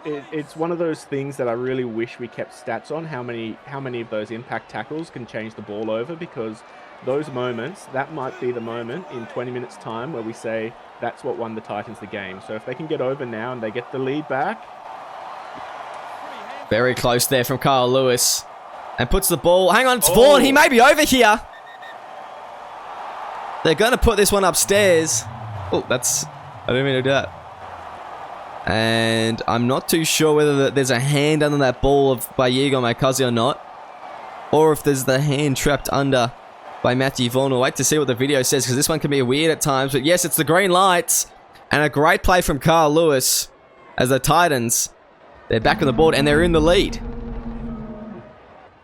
S2: It's one of those things that I really wish we kept stats on. How many of those impact tackles can change the ball over, because those moments, that might be the moment in 20 minutes time where we say that's what won the Titans the game. So if they can get over now and they get the lead back.
S1: Very close there from Carl Lewis. And puts the ball, hang on, it's Vaughan, he may be over here. They're going to put this one upstairs. Oh, I didn't mean to do that. And I'm not too sure whether there's a hand under that ball by Yigo McCuzzy or not. or if there's the hand trapped under by Matthew Vaughan. We'll wait to see what the video says, because this one can be weird at times. But yes, it's the green lights. And a great play from Carl Lewis as the Titans, they're back on the board and they're in the lead.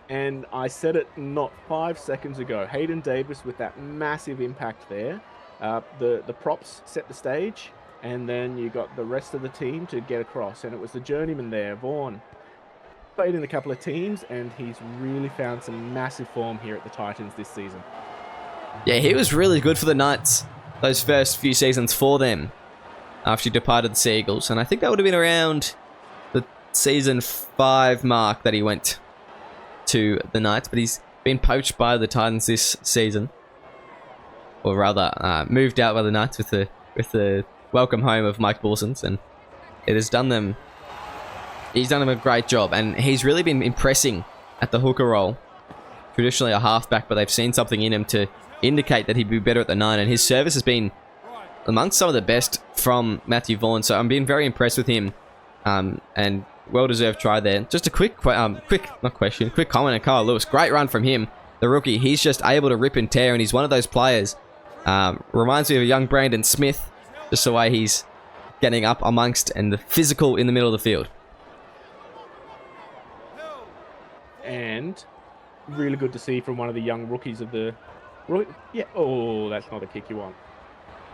S2: And I said it not 5 seconds ago. Hayden Davis with that massive impact there. The props set the stage, and then you got the rest of the team to get across. And it was the journeyman there, Vaughan. Played in a couple of teams, and he's really found some massive form here at the Titans this season.
S1: Yeah, he was really good for the Knights those first few seasons for them after he departed the Sea Eagles. And I think that would have been around the season 5 mark that he went to the Knights. But he's been poached by the Titans this season. Or rather, moved out by the Knights with the welcome home of Mike Borsons. And it has done them... He's done them a great job. And he's really been impressing at the hooker role. Traditionally a halfback, but they've seen something in him to indicate that he'd be better at the 9. And his service has been amongst some of the best from Matthew Vaughan, so I'm being very impressed with him, and well-deserved try there. Just a quick comment on Carl Lewis. Great run from him, the rookie. He's just able to rip and tear, and he's one of those players. Reminds me of a young Brandon Smith, just the way he's getting up amongst and the physical in the middle of the field.
S2: And really good to see from one of the young rookies of the... Yeah, oh, that's not a kick you want.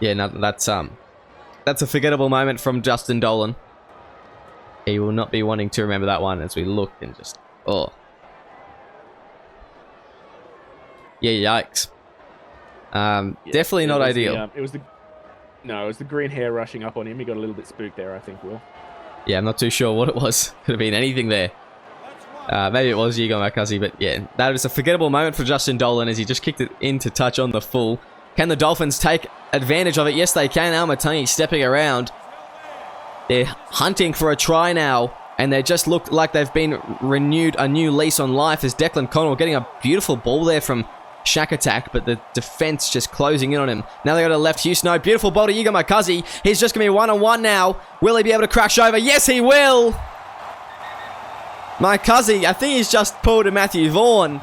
S1: Yeah, no, that's a forgettable moment from Justin Dolan. He will not be wanting to remember that one as we look and just... Oh. Yeah, yikes. Definitely not ideal.
S2: It was the green hair rushing up on him. He got a little bit spooked there, I think, Will.
S1: Yeah, I'm not too sure what it was. Could have been anything there. Maybe it was Yigo Makazi, but yeah, that was a forgettable moment for Justin Dolan as he just kicked it in to touch on the full. Can the Dolphins take advantage of it? Yes, they can. Al-Matangi stepping around. They're hunting for a try now, and they just look like they've been renewed a new lease on life as Declan Connell getting a beautiful ball there from Shack Attack, but the defense just closing in on him. Now they got a left Houston. No, beautiful ball to Yigo Makazi. He's just going to be one-on-one now. Will he be able to crash over? Yes, he will! Makazi, I think he's just pulled to Matthew Vaughan.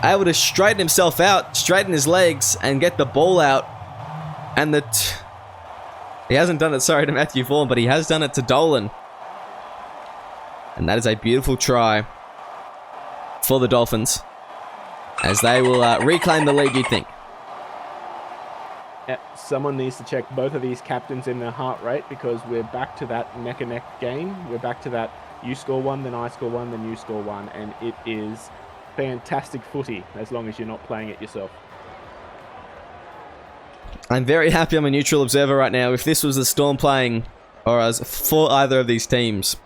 S1: Able to straighten himself out, straighten his legs, and get the ball out. And he hasn't done it, sorry, to Matthew Vaughan, but he has done it to Dolan. And that is a beautiful try for the Dolphins, as they will reclaim the lead, you'd think.
S2: Yeah, someone needs to check both of these captains in their heart rate, because we're back to that neck-and-neck game. We're back to that you score one, then I score one, then you score one, and it is fantastic footy as long as you're not playing it yourself.
S1: I'm very happy I'm a neutral observer right now. If this was the Storm playing, or as for either of these teams,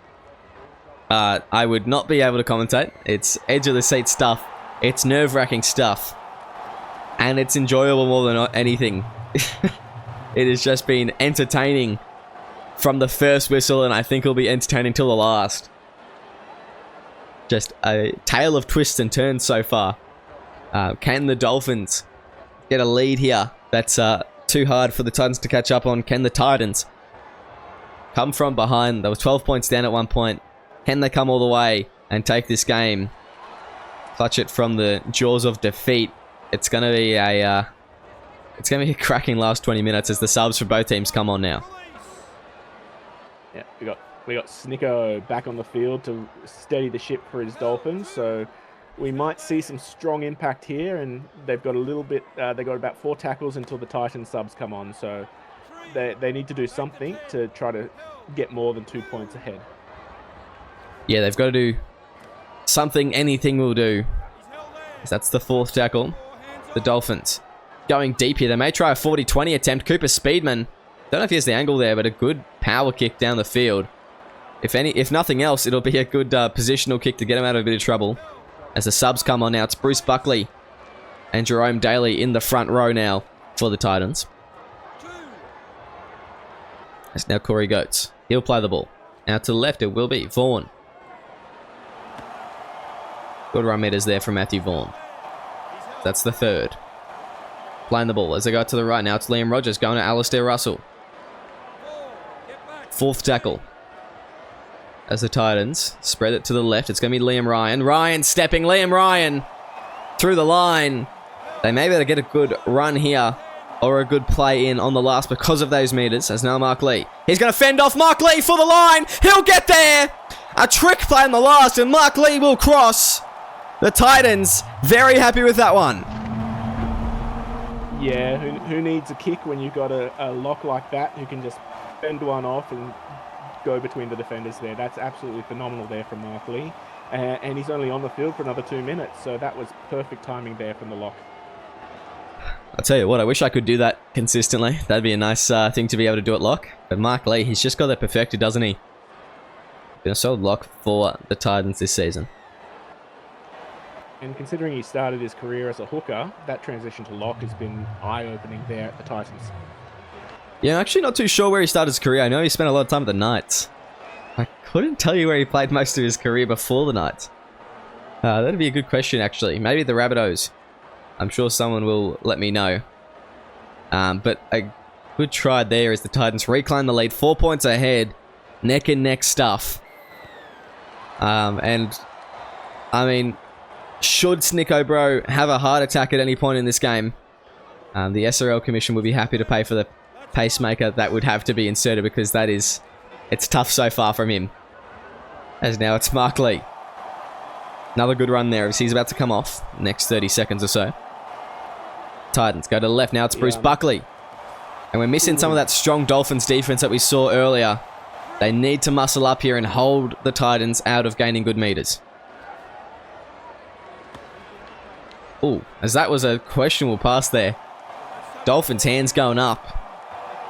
S1: I would not be able to commentate. It's edge of the seat stuff. It's nerve-wracking stuff. And it's enjoyable more than anything. It has just been entertaining from the first whistle, and I think it'll be entertaining till the last. Just a tale of twists and turns so far. Can the Dolphins get a lead here? That's too hard for the Titans to catch up on. Can the Titans come from behind? They were 12 points down at one point. Can they come all the way and take this game? Clutch it from the jaws of defeat. It's going to be a cracking last 20 minutes as the subs for both teams come on now.
S2: Yeah, we got Snicko back on the field to steady the ship for his Dolphins, so we might see some strong impact here, and they've got a little bit, they got about 4 tackles until the Titan subs come on, so they need to do something to try to get more than 2 points ahead.
S1: Yeah, they've got to do something, anything will do. That's the 4th tackle. The Dolphins going deep here. They may try a 40-20 attempt. Cooper Speedman, don't know if he has the angle there, but a good power kick down the field. If nothing else, it'll be a good positional kick to get him out of a bit of trouble. As the subs come on now, it's Bruce Buckley and Jerome Daly in the front row now for the Titans. That's now Corey Goetz. He'll play the ball. Now to the left, it will be Vaughan. Good run meters there from Matthew Vaughan. That's the 3rd. Playing the ball as they go to the right. Now it's Liam Rogers going to Alistair Russell. 4th tackle. as the Titans spread it to the left. It's going to be Liam Ryan. Ryan stepping. Liam Ryan through the line. They may be able to get a good run here or a good play in on the last because of those meters. As now Mark Lee. He's going to fend off Mark Lee for the line. He'll get there. A trick play on the last and Mark Lee will cross. The Titans very happy with that one.
S2: Yeah, who needs a kick when you've got a lock like that who can just fend one off and go between the defenders there? That's absolutely phenomenal there from Mark Lee. And he's only on the field for another 2 minutes, so that was perfect timing there from the lock.
S1: I'll tell you what, I wish I could do that consistently. That'd be a nice thing to be able to do at lock. But Mark Lee, he's just got that perfected, doesn't he? Been a solid lock for the Titans this season.
S2: And considering he started his career as a hooker, that transition to lock has been eye-opening there at the Titans.
S1: Yeah, I'm actually not too sure where he started his career. I know he spent a lot of time at the Knights. I couldn't tell you where he played most of his career before the Knights. That'd be a good question, actually. Maybe the Rabbitohs. I'm sure someone will let me know. But a good try there as the Titans reclaim the lead. 4 points ahead. Neck and neck stuff. And, I mean, should Snicko Bro have a heart attack at any point in this game, the SRL Commission would be happy to pay for the pacemaker that would have to be inserted because that is... It's tough so far from him. As now it's Mark Lee. Another good run there as he's about to come off. Next 30 seconds or so. Titans go to the left. Now it's Bruce Buckley. And we're missing some of that strong Dolphins defense that we saw earlier. They need to muscle up here and hold the Titans out of gaining good meters. Ooh, as that was a questionable pass there. Dolphins hands going up.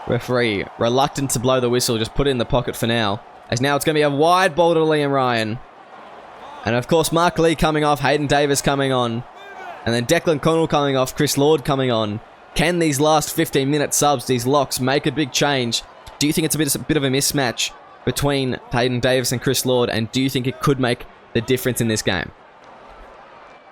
S1: Referee reluctant to blow the whistle, just put it in the pocket for now. As now it's going to be a wide ball to Liam Ryan. And of course Mark Lee coming off, Hayden Davis coming on. And then Declan Connell coming off, Chris Lord coming on. Can these last 15-minute subs, these locks, make a big change? Do you think it's a bit of a mismatch between Hayden Davis and Chris Lord? And do you think it could make the difference in this game?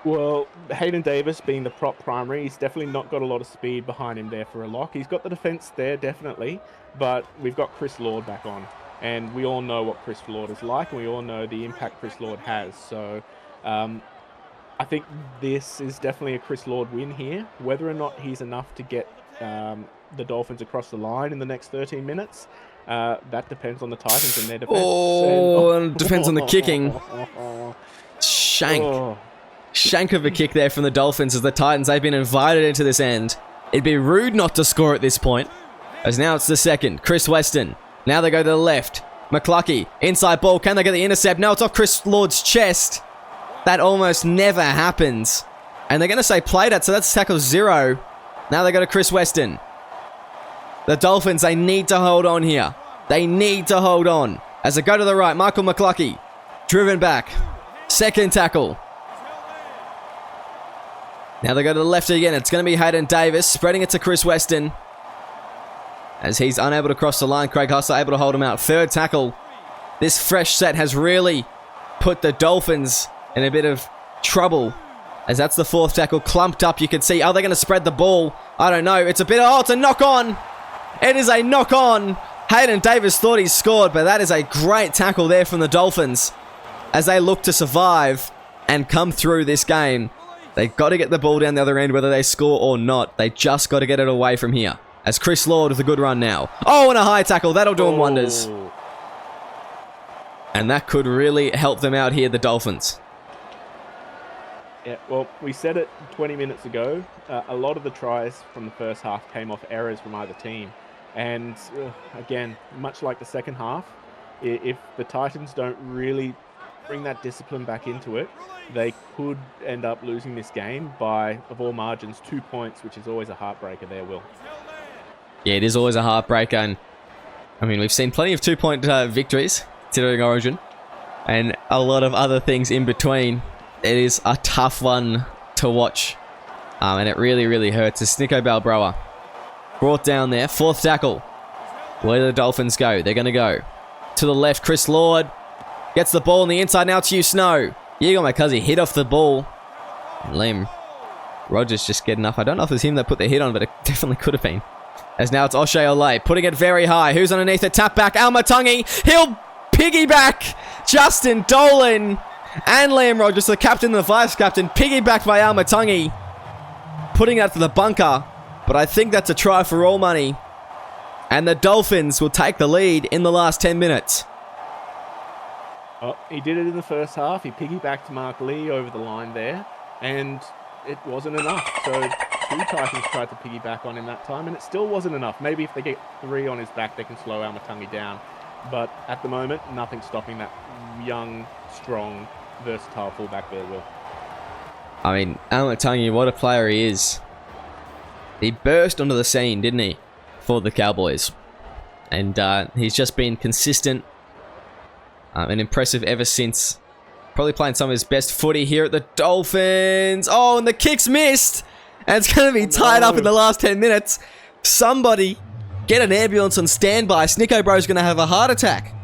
S2: Well, Hayden Davis being the prop primary, he's definitely not got a lot of speed behind him there for a lock. He's got the defense there, definitely, but we've got Chris Lord back on. And we all know what Chris Lord is like, and we all know the impact Chris Lord has. So I think this is definitely a Chris Lord win here. Whether or not he's enough to get the Dolphins across the line in the next 13 minutes, that depends on the Titans and their defense.
S1: And depends on the kicking. Shank.
S2: Oh.
S1: Shank of a kick there from the Dolphins as the Titans, they've been invited into this end. It'd be rude not to score at this point. As now it's the second. Chris Weston. Now they go to the left. McCluckey. Inside ball. Can they get the intercept? No, it's off Chris Lord's chest. That almost never happens. And they're going to say played at, so that's tackle 0. Now they go to Chris Weston. The Dolphins, they need to hold on here. They need to hold on. As they go to the right, Michael McCluckey. Driven back. Second tackle. Now they go to the left again. It's going to be Hayden Davis, spreading it to Chris Weston. As he's unable to cross the line, Craig Hustler able to hold him out. Third tackle. This fresh set has really put the Dolphins in a bit of trouble. As that's the fourth tackle, clumped up, you can see. Are they going to spread the ball? I don't know. It's a bit... Oh, it's a knock-on. It is a knock-on. Hayden Davis thought he scored, but that is a great tackle there from the Dolphins as they look to survive and come through this game. They've got to get the ball down the other end, whether they score or not. They just got to get it away from here. As Chris Lord with a good run now. Oh, and a high tackle. That'll do him wonders. And that could really help them out here, the Dolphins.
S2: Yeah, well, we said it 20 minutes ago. A lot of the tries from the first half came off errors from either team. And again, much like the second half, if the Titans don't really bring that discipline back into it, they could end up losing this game by, of all margins, 2 points, which is always a heartbreaker there, Will.
S1: Yeah, it is always a heartbreaker. And I mean, we've seen plenty of 2-point victories, considering Origin, and a lot of other things in between. It is a tough one to watch. And it really, really hurts. As Snicko Balbroa brought down there. Fourth tackle. Where do the Dolphins go? They're going to go to the left. Chris Lord gets the ball on the inside. Now it's Hugh Snow. Eagle McCuzzy hit off the ball. And Liam Rogers just getting up. I don't know if it was him that put the hit on, but it definitely could have been. As now it's O'Shea Olay putting it very high. Who's underneath it? Tap back. Almatungi. He'll piggyback. Justin Dolan and Liam Rogers, the captain and the vice captain, piggybacked by Almatangi, putting that to the bunker. But I think that's a try for all money. And the Dolphins will take the lead in the last 10 minutes.
S2: Oh, he did it in the first half. He piggybacked Mark Lee over the line there, and it wasn't enough. So 2 Titans tried to piggyback on him that time, and it still wasn't enough. Maybe if they get 3 on his back, they can slow Almatangi down. But at the moment, nothing's stopping that young, strong, versatile fullback there, Will.
S1: I mean, Almatangi, what a player he is. He burst onto the scene, didn't he, for the Cowboys? And he's just been consistent and impressive ever since. Probably playing some of his best footy here at the Dolphins. Oh, and the kick's missed. And it's going to be tied up in the last 10 minutes. Somebody get an ambulance on standby. Snicko Bro's going to have a heart attack.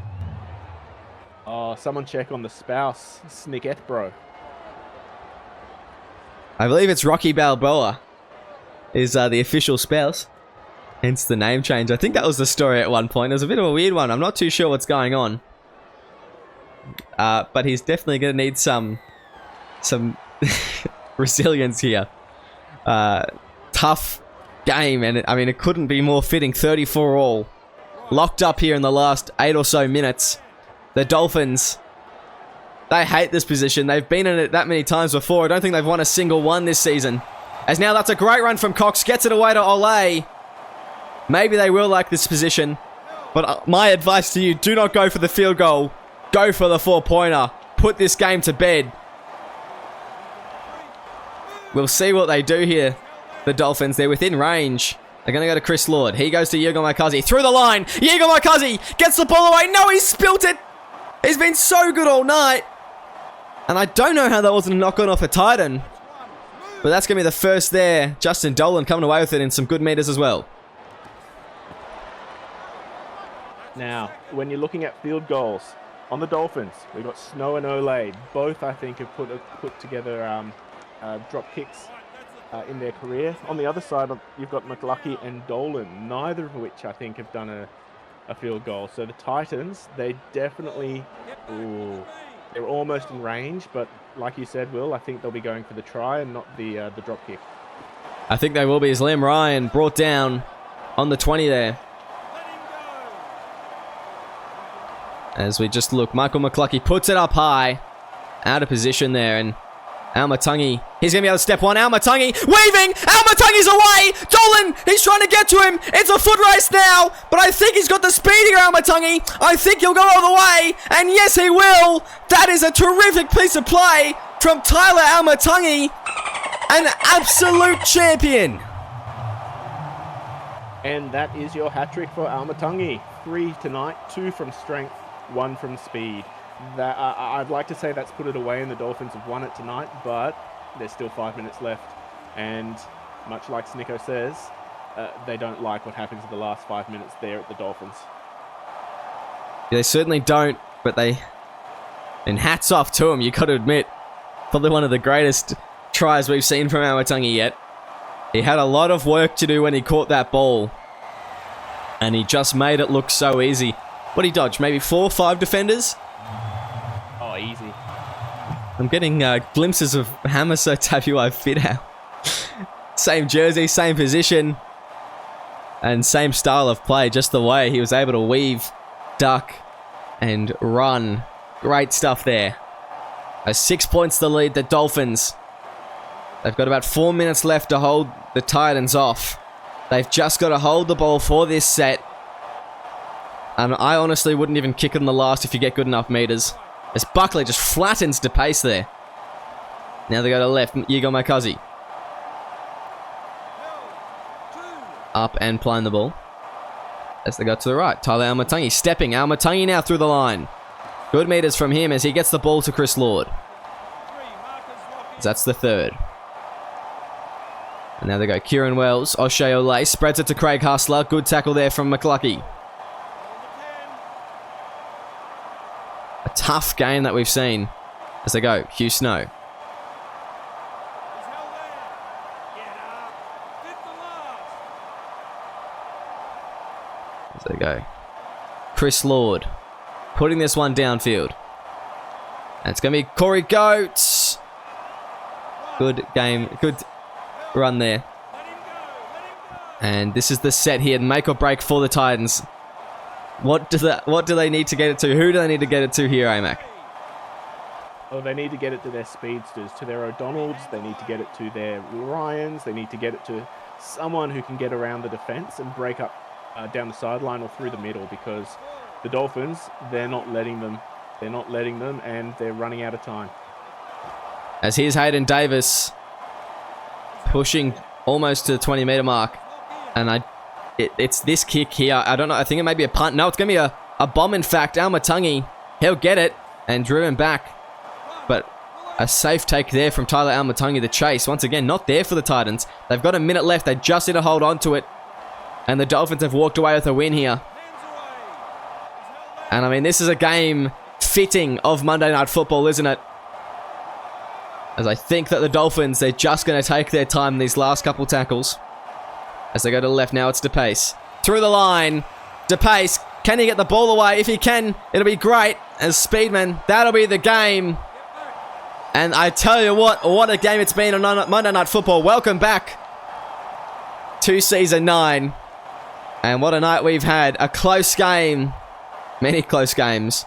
S2: Oh, someone check on the spouse, Snicket Bro.
S1: I believe it's Rocky Balboa is the official spouse. Hence the name change. I think that was the story at one point. It was a bit of a weird one. I'm not too sure what's going on. But he's definitely going to need some resilience here. Tough game, and I mean, it couldn't be more fitting. 34 all. Locked up here in the last 8 or so minutes. The Dolphins, they hate this position. They've been in it that many times before. I don't think they've won a single one this season. As now that's a great run from Cox. Gets it away to Ole. Maybe they will like this position. But my advice to you, do not go for the field goal. Go for the 4-pointer. Put this game to bed. We'll see what they do here. The Dolphins, they're within range. They're going to go to Chris Lord. He goes to Yigo Maikazi. Through the line. Yigo Maikazi gets the ball away. No, he spilt it. He's been so good all night. And I don't know how that wasn't a knock-on off a Titan. But that's going to be the first there. Justin Dolan coming away with it in some good meters as well.
S2: Now, when you're looking at field goals, on the Dolphins, we've got Snow and Ole. Both, I think, have put together drop kicks in their career. On the other side, you've got McLucky and Dolan, neither of which I think have done a field goal. So the Titans, they definitely, they're almost in range, but like you said, Will, I think they'll be going for the try and not the drop kick.
S1: I think they will be, as Liam Ryan brought down on the 20 there. As we just look, Michael McCluckey puts it up high. Out of position there, and Almatangi, he's going to be able to step one. Almatangi, weaving! Almatangi's away! Dolan, he's trying to get to him. It's a foot race now, but I think he's got the speed here, Almatangi. I think he'll go all the way, and yes, he will. That is a terrific piece of play from Tyler Almatangi. An absolute champion.
S2: And that is your hat-trick for Almatangi. 3 tonight, 2 from strength, 1 from speed. That I'd like to say that's put it away and the Dolphins have won it tonight, but there's still 5 minutes left. And much like Snicko says, they don't like what happens in the last 5 minutes there at the Dolphins.
S1: They certainly don't, but and hats off to him, you got to admit. Probably one of the greatest tries we've seen from Almatangi yet. He had a lot of work to do when he caught that ball. And he just made it look so easy. What did he dodge? Maybe 4 or 5 defenders?
S2: Oh, easy.
S1: I'm getting glimpses of Hamaso Tabuai fit out. Same jersey, same position, and same style of play. Just the way he was able to weave, duck, and run. Great stuff there. 6 points the lead, the Dolphins. They've got about 4 minutes left to hold the Titans off. They've just got to hold the ball for this set. And I honestly wouldn't even kick it in the last if you get good enough meters. As Buckley just flattens to pace there. Now they go to left, Yigo Maikazi. Up and playing the ball. As they go to the right, Tyler Almatangi stepping. Almatangi now through the line. Good meters from him as he gets the ball to Chris Lord. That's the third. And now they go Kieran Wells. O'Shea Ole spreads it to Craig Hustler. Good tackle there from McLucky. A tough game that we've seen. As they go, Hugh Snow. As they go. Chris Lord. putting this one downfield. And it's going to be Corey Goats. Good game. Good run there. And this is the set here. Make or break for the Titans. What do they need to get it to? Who do they need to get it to here, AMAC?
S2: Oh, they need to get it to their speedsters, to their O'Donnells. They need to get it to their Ryans. They need to get it to someone who can get around the defense and break up down the sideline or through the middle, because the Dolphins, they're not letting them. They're not letting them, and they're running out of time.
S1: As here's Hayden Davis pushing almost to the 20-meter mark. And it's this kick here. I don't know. I think it may be a punt. No, it's going to be a bomb, in fact. Almatungi, he'll get it and drew him back. But a safe take there from Tyler Almatungi, the chase. Once again, not there for the Titans. They've got a minute left. They just need to hold on to it. And the Dolphins have walked away with a win here. And I mean, this is a game fitting of Monday Night Football, isn't it? As I think that the Dolphins, they're just going to take their time in these last couple tackles. As they go to the left now, it's DePace. Through the line. DePace, can he get the ball away? If he can, it'll be great. As Speedman, that'll be the game. And I tell you what a game it's been on Monday Night Football. Welcome back to Season 9. And what a night we've had. A close game. Many close games.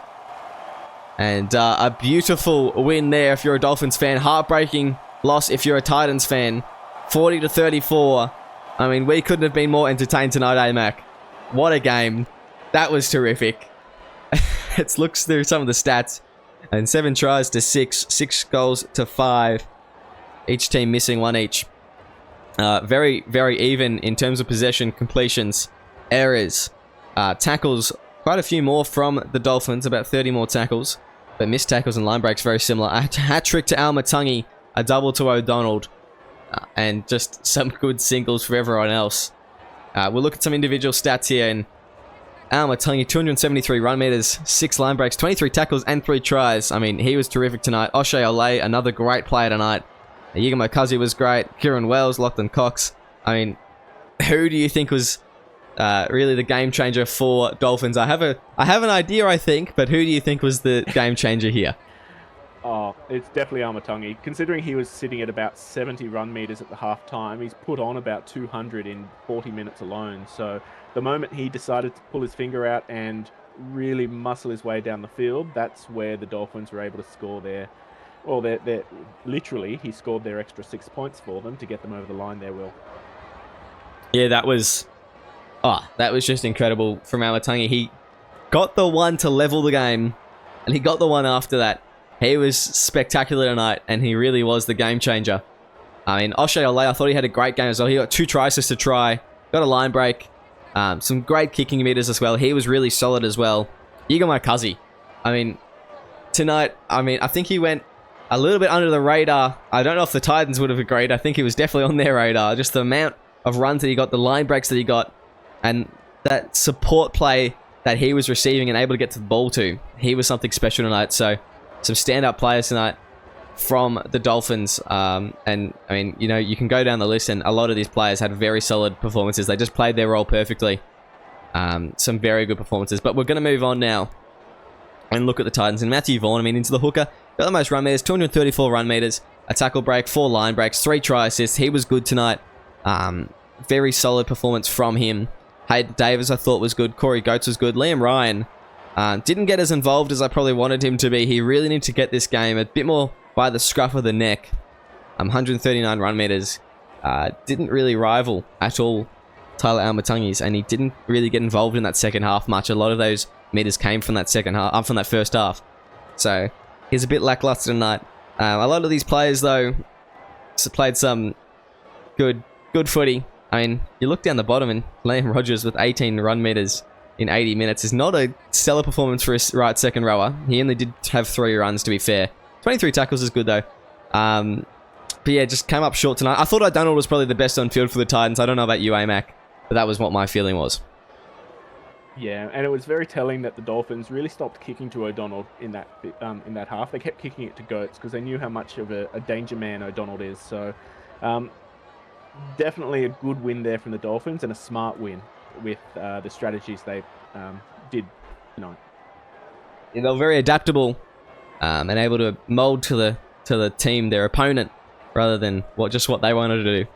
S1: And a beautiful win there if you're a Dolphins fan. Heartbreaking loss if you're a Titans fan. 40-34. I mean, we couldn't have been more entertained tonight, AMAC. What a game. That was terrific. It looks through some of the stats. And 7 tries to 6. 6 goals to 5. Each team missing 1 each. Very, very even in terms of possession, completions, errors, tackles. Quite a few more from the Dolphins. About 30 more tackles. But missed tackles and line breaks very similar. A hat trick to Almatungi. A double to O'Donnell. And just some good singles for everyone else. We'll look at some individual stats here. And Almatungi, 273 run meters, 6 line breaks, 23 tackles, and 3 tries. I mean, he was terrific tonight. O'Shea Ole, another great player tonight. Yiga Mokazi was great. Kieran Wells, Lachlan Cox. I mean, who do you think was really the game changer for Dolphins? I have an idea, I think, but who do you think was the game changer here?
S2: Oh, it's definitely Almatungi. Considering he was sitting at about 70 run meters at the half time, he's put on about 200 in 40 minutes alone. So the moment he decided to pull his finger out and really muscle his way down the field, that's where the Dolphins were able to score their... Well, literally, he scored their extra 6 points for them to get them over the line there, Will.
S1: Yeah, that was just incredible from Almatungi. He got the one to level the game, and he got the one after that. He was spectacular tonight, and he really was the game changer. I mean, O'Shea Ole, I thought he had a great game as well. He got 2 tries just to try, got a line break, some great kicking meters as well. He was really solid as well. Yiga Mokazi, I mean, tonight, I think he went a little bit under the radar. I don't know if the Titans would have agreed. I think he was definitely on their radar. Just the amount of runs that he got, the line breaks that he got, and that support play that he was receiving and able to get to the ball to. He was something special tonight, so... Some stand-up players tonight from the Dolphins. And, I mean, you know, you can go down the list, and a lot of these players had very solid performances. They just played their role perfectly. Some very good performances. But we're going to move on now and look at the Titans. And Matthew Vaughan, I mean, into the hooker. Got the most run meters, 234 run meters. A tackle break, 4 line breaks, 3 try assists. He was good tonight. Very solid performance from him. Hayden Davis, I thought, was good. Corey Goats was good. Liam Ryan... didn't get as involved as I probably wanted him to be. He really needed to get this game a bit more by the scruff of the neck. 139 run meters. Didn't really rival at all Tyler Almatungi's, and he didn't really get involved in that second half much. A lot of those meters came from that from that first half. So he's a bit lackluster tonight. A lot of these players, though, played some good footy. I mean, you look down the bottom, and Liam Rogers with 18 run meters in 80 minutes is not a stellar performance for a right second rower. He only did have 3 runs, to be fair. 23 tackles is good, though. But yeah, just came up short tonight. I thought O'Donnell was probably the best on field for the Titans. I don't know about you, AMAC, but that was what my feeling was.
S2: Yeah, and it was very telling that the Dolphins really stopped kicking to O'Donnell in that half. They kept kicking it to Goats because they knew how much of a danger man O'Donnell is. So definitely a good win there from the Dolphins, and a smart win with the strategies they did tonight.
S1: they're very adaptable and able to mold to the team, their opponent, rather than just what they wanted to do.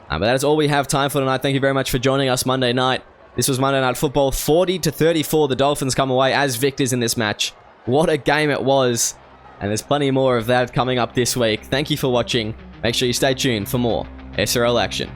S1: But that is all we have time for tonight. Thank you very much for joining us Monday night. This was Monday Night Football. 40-34, the Dolphins come away as victors in this match. What a game it was. And there's plenty more of that coming up this week. Thank you for watching. Make sure you stay tuned for more SRL action.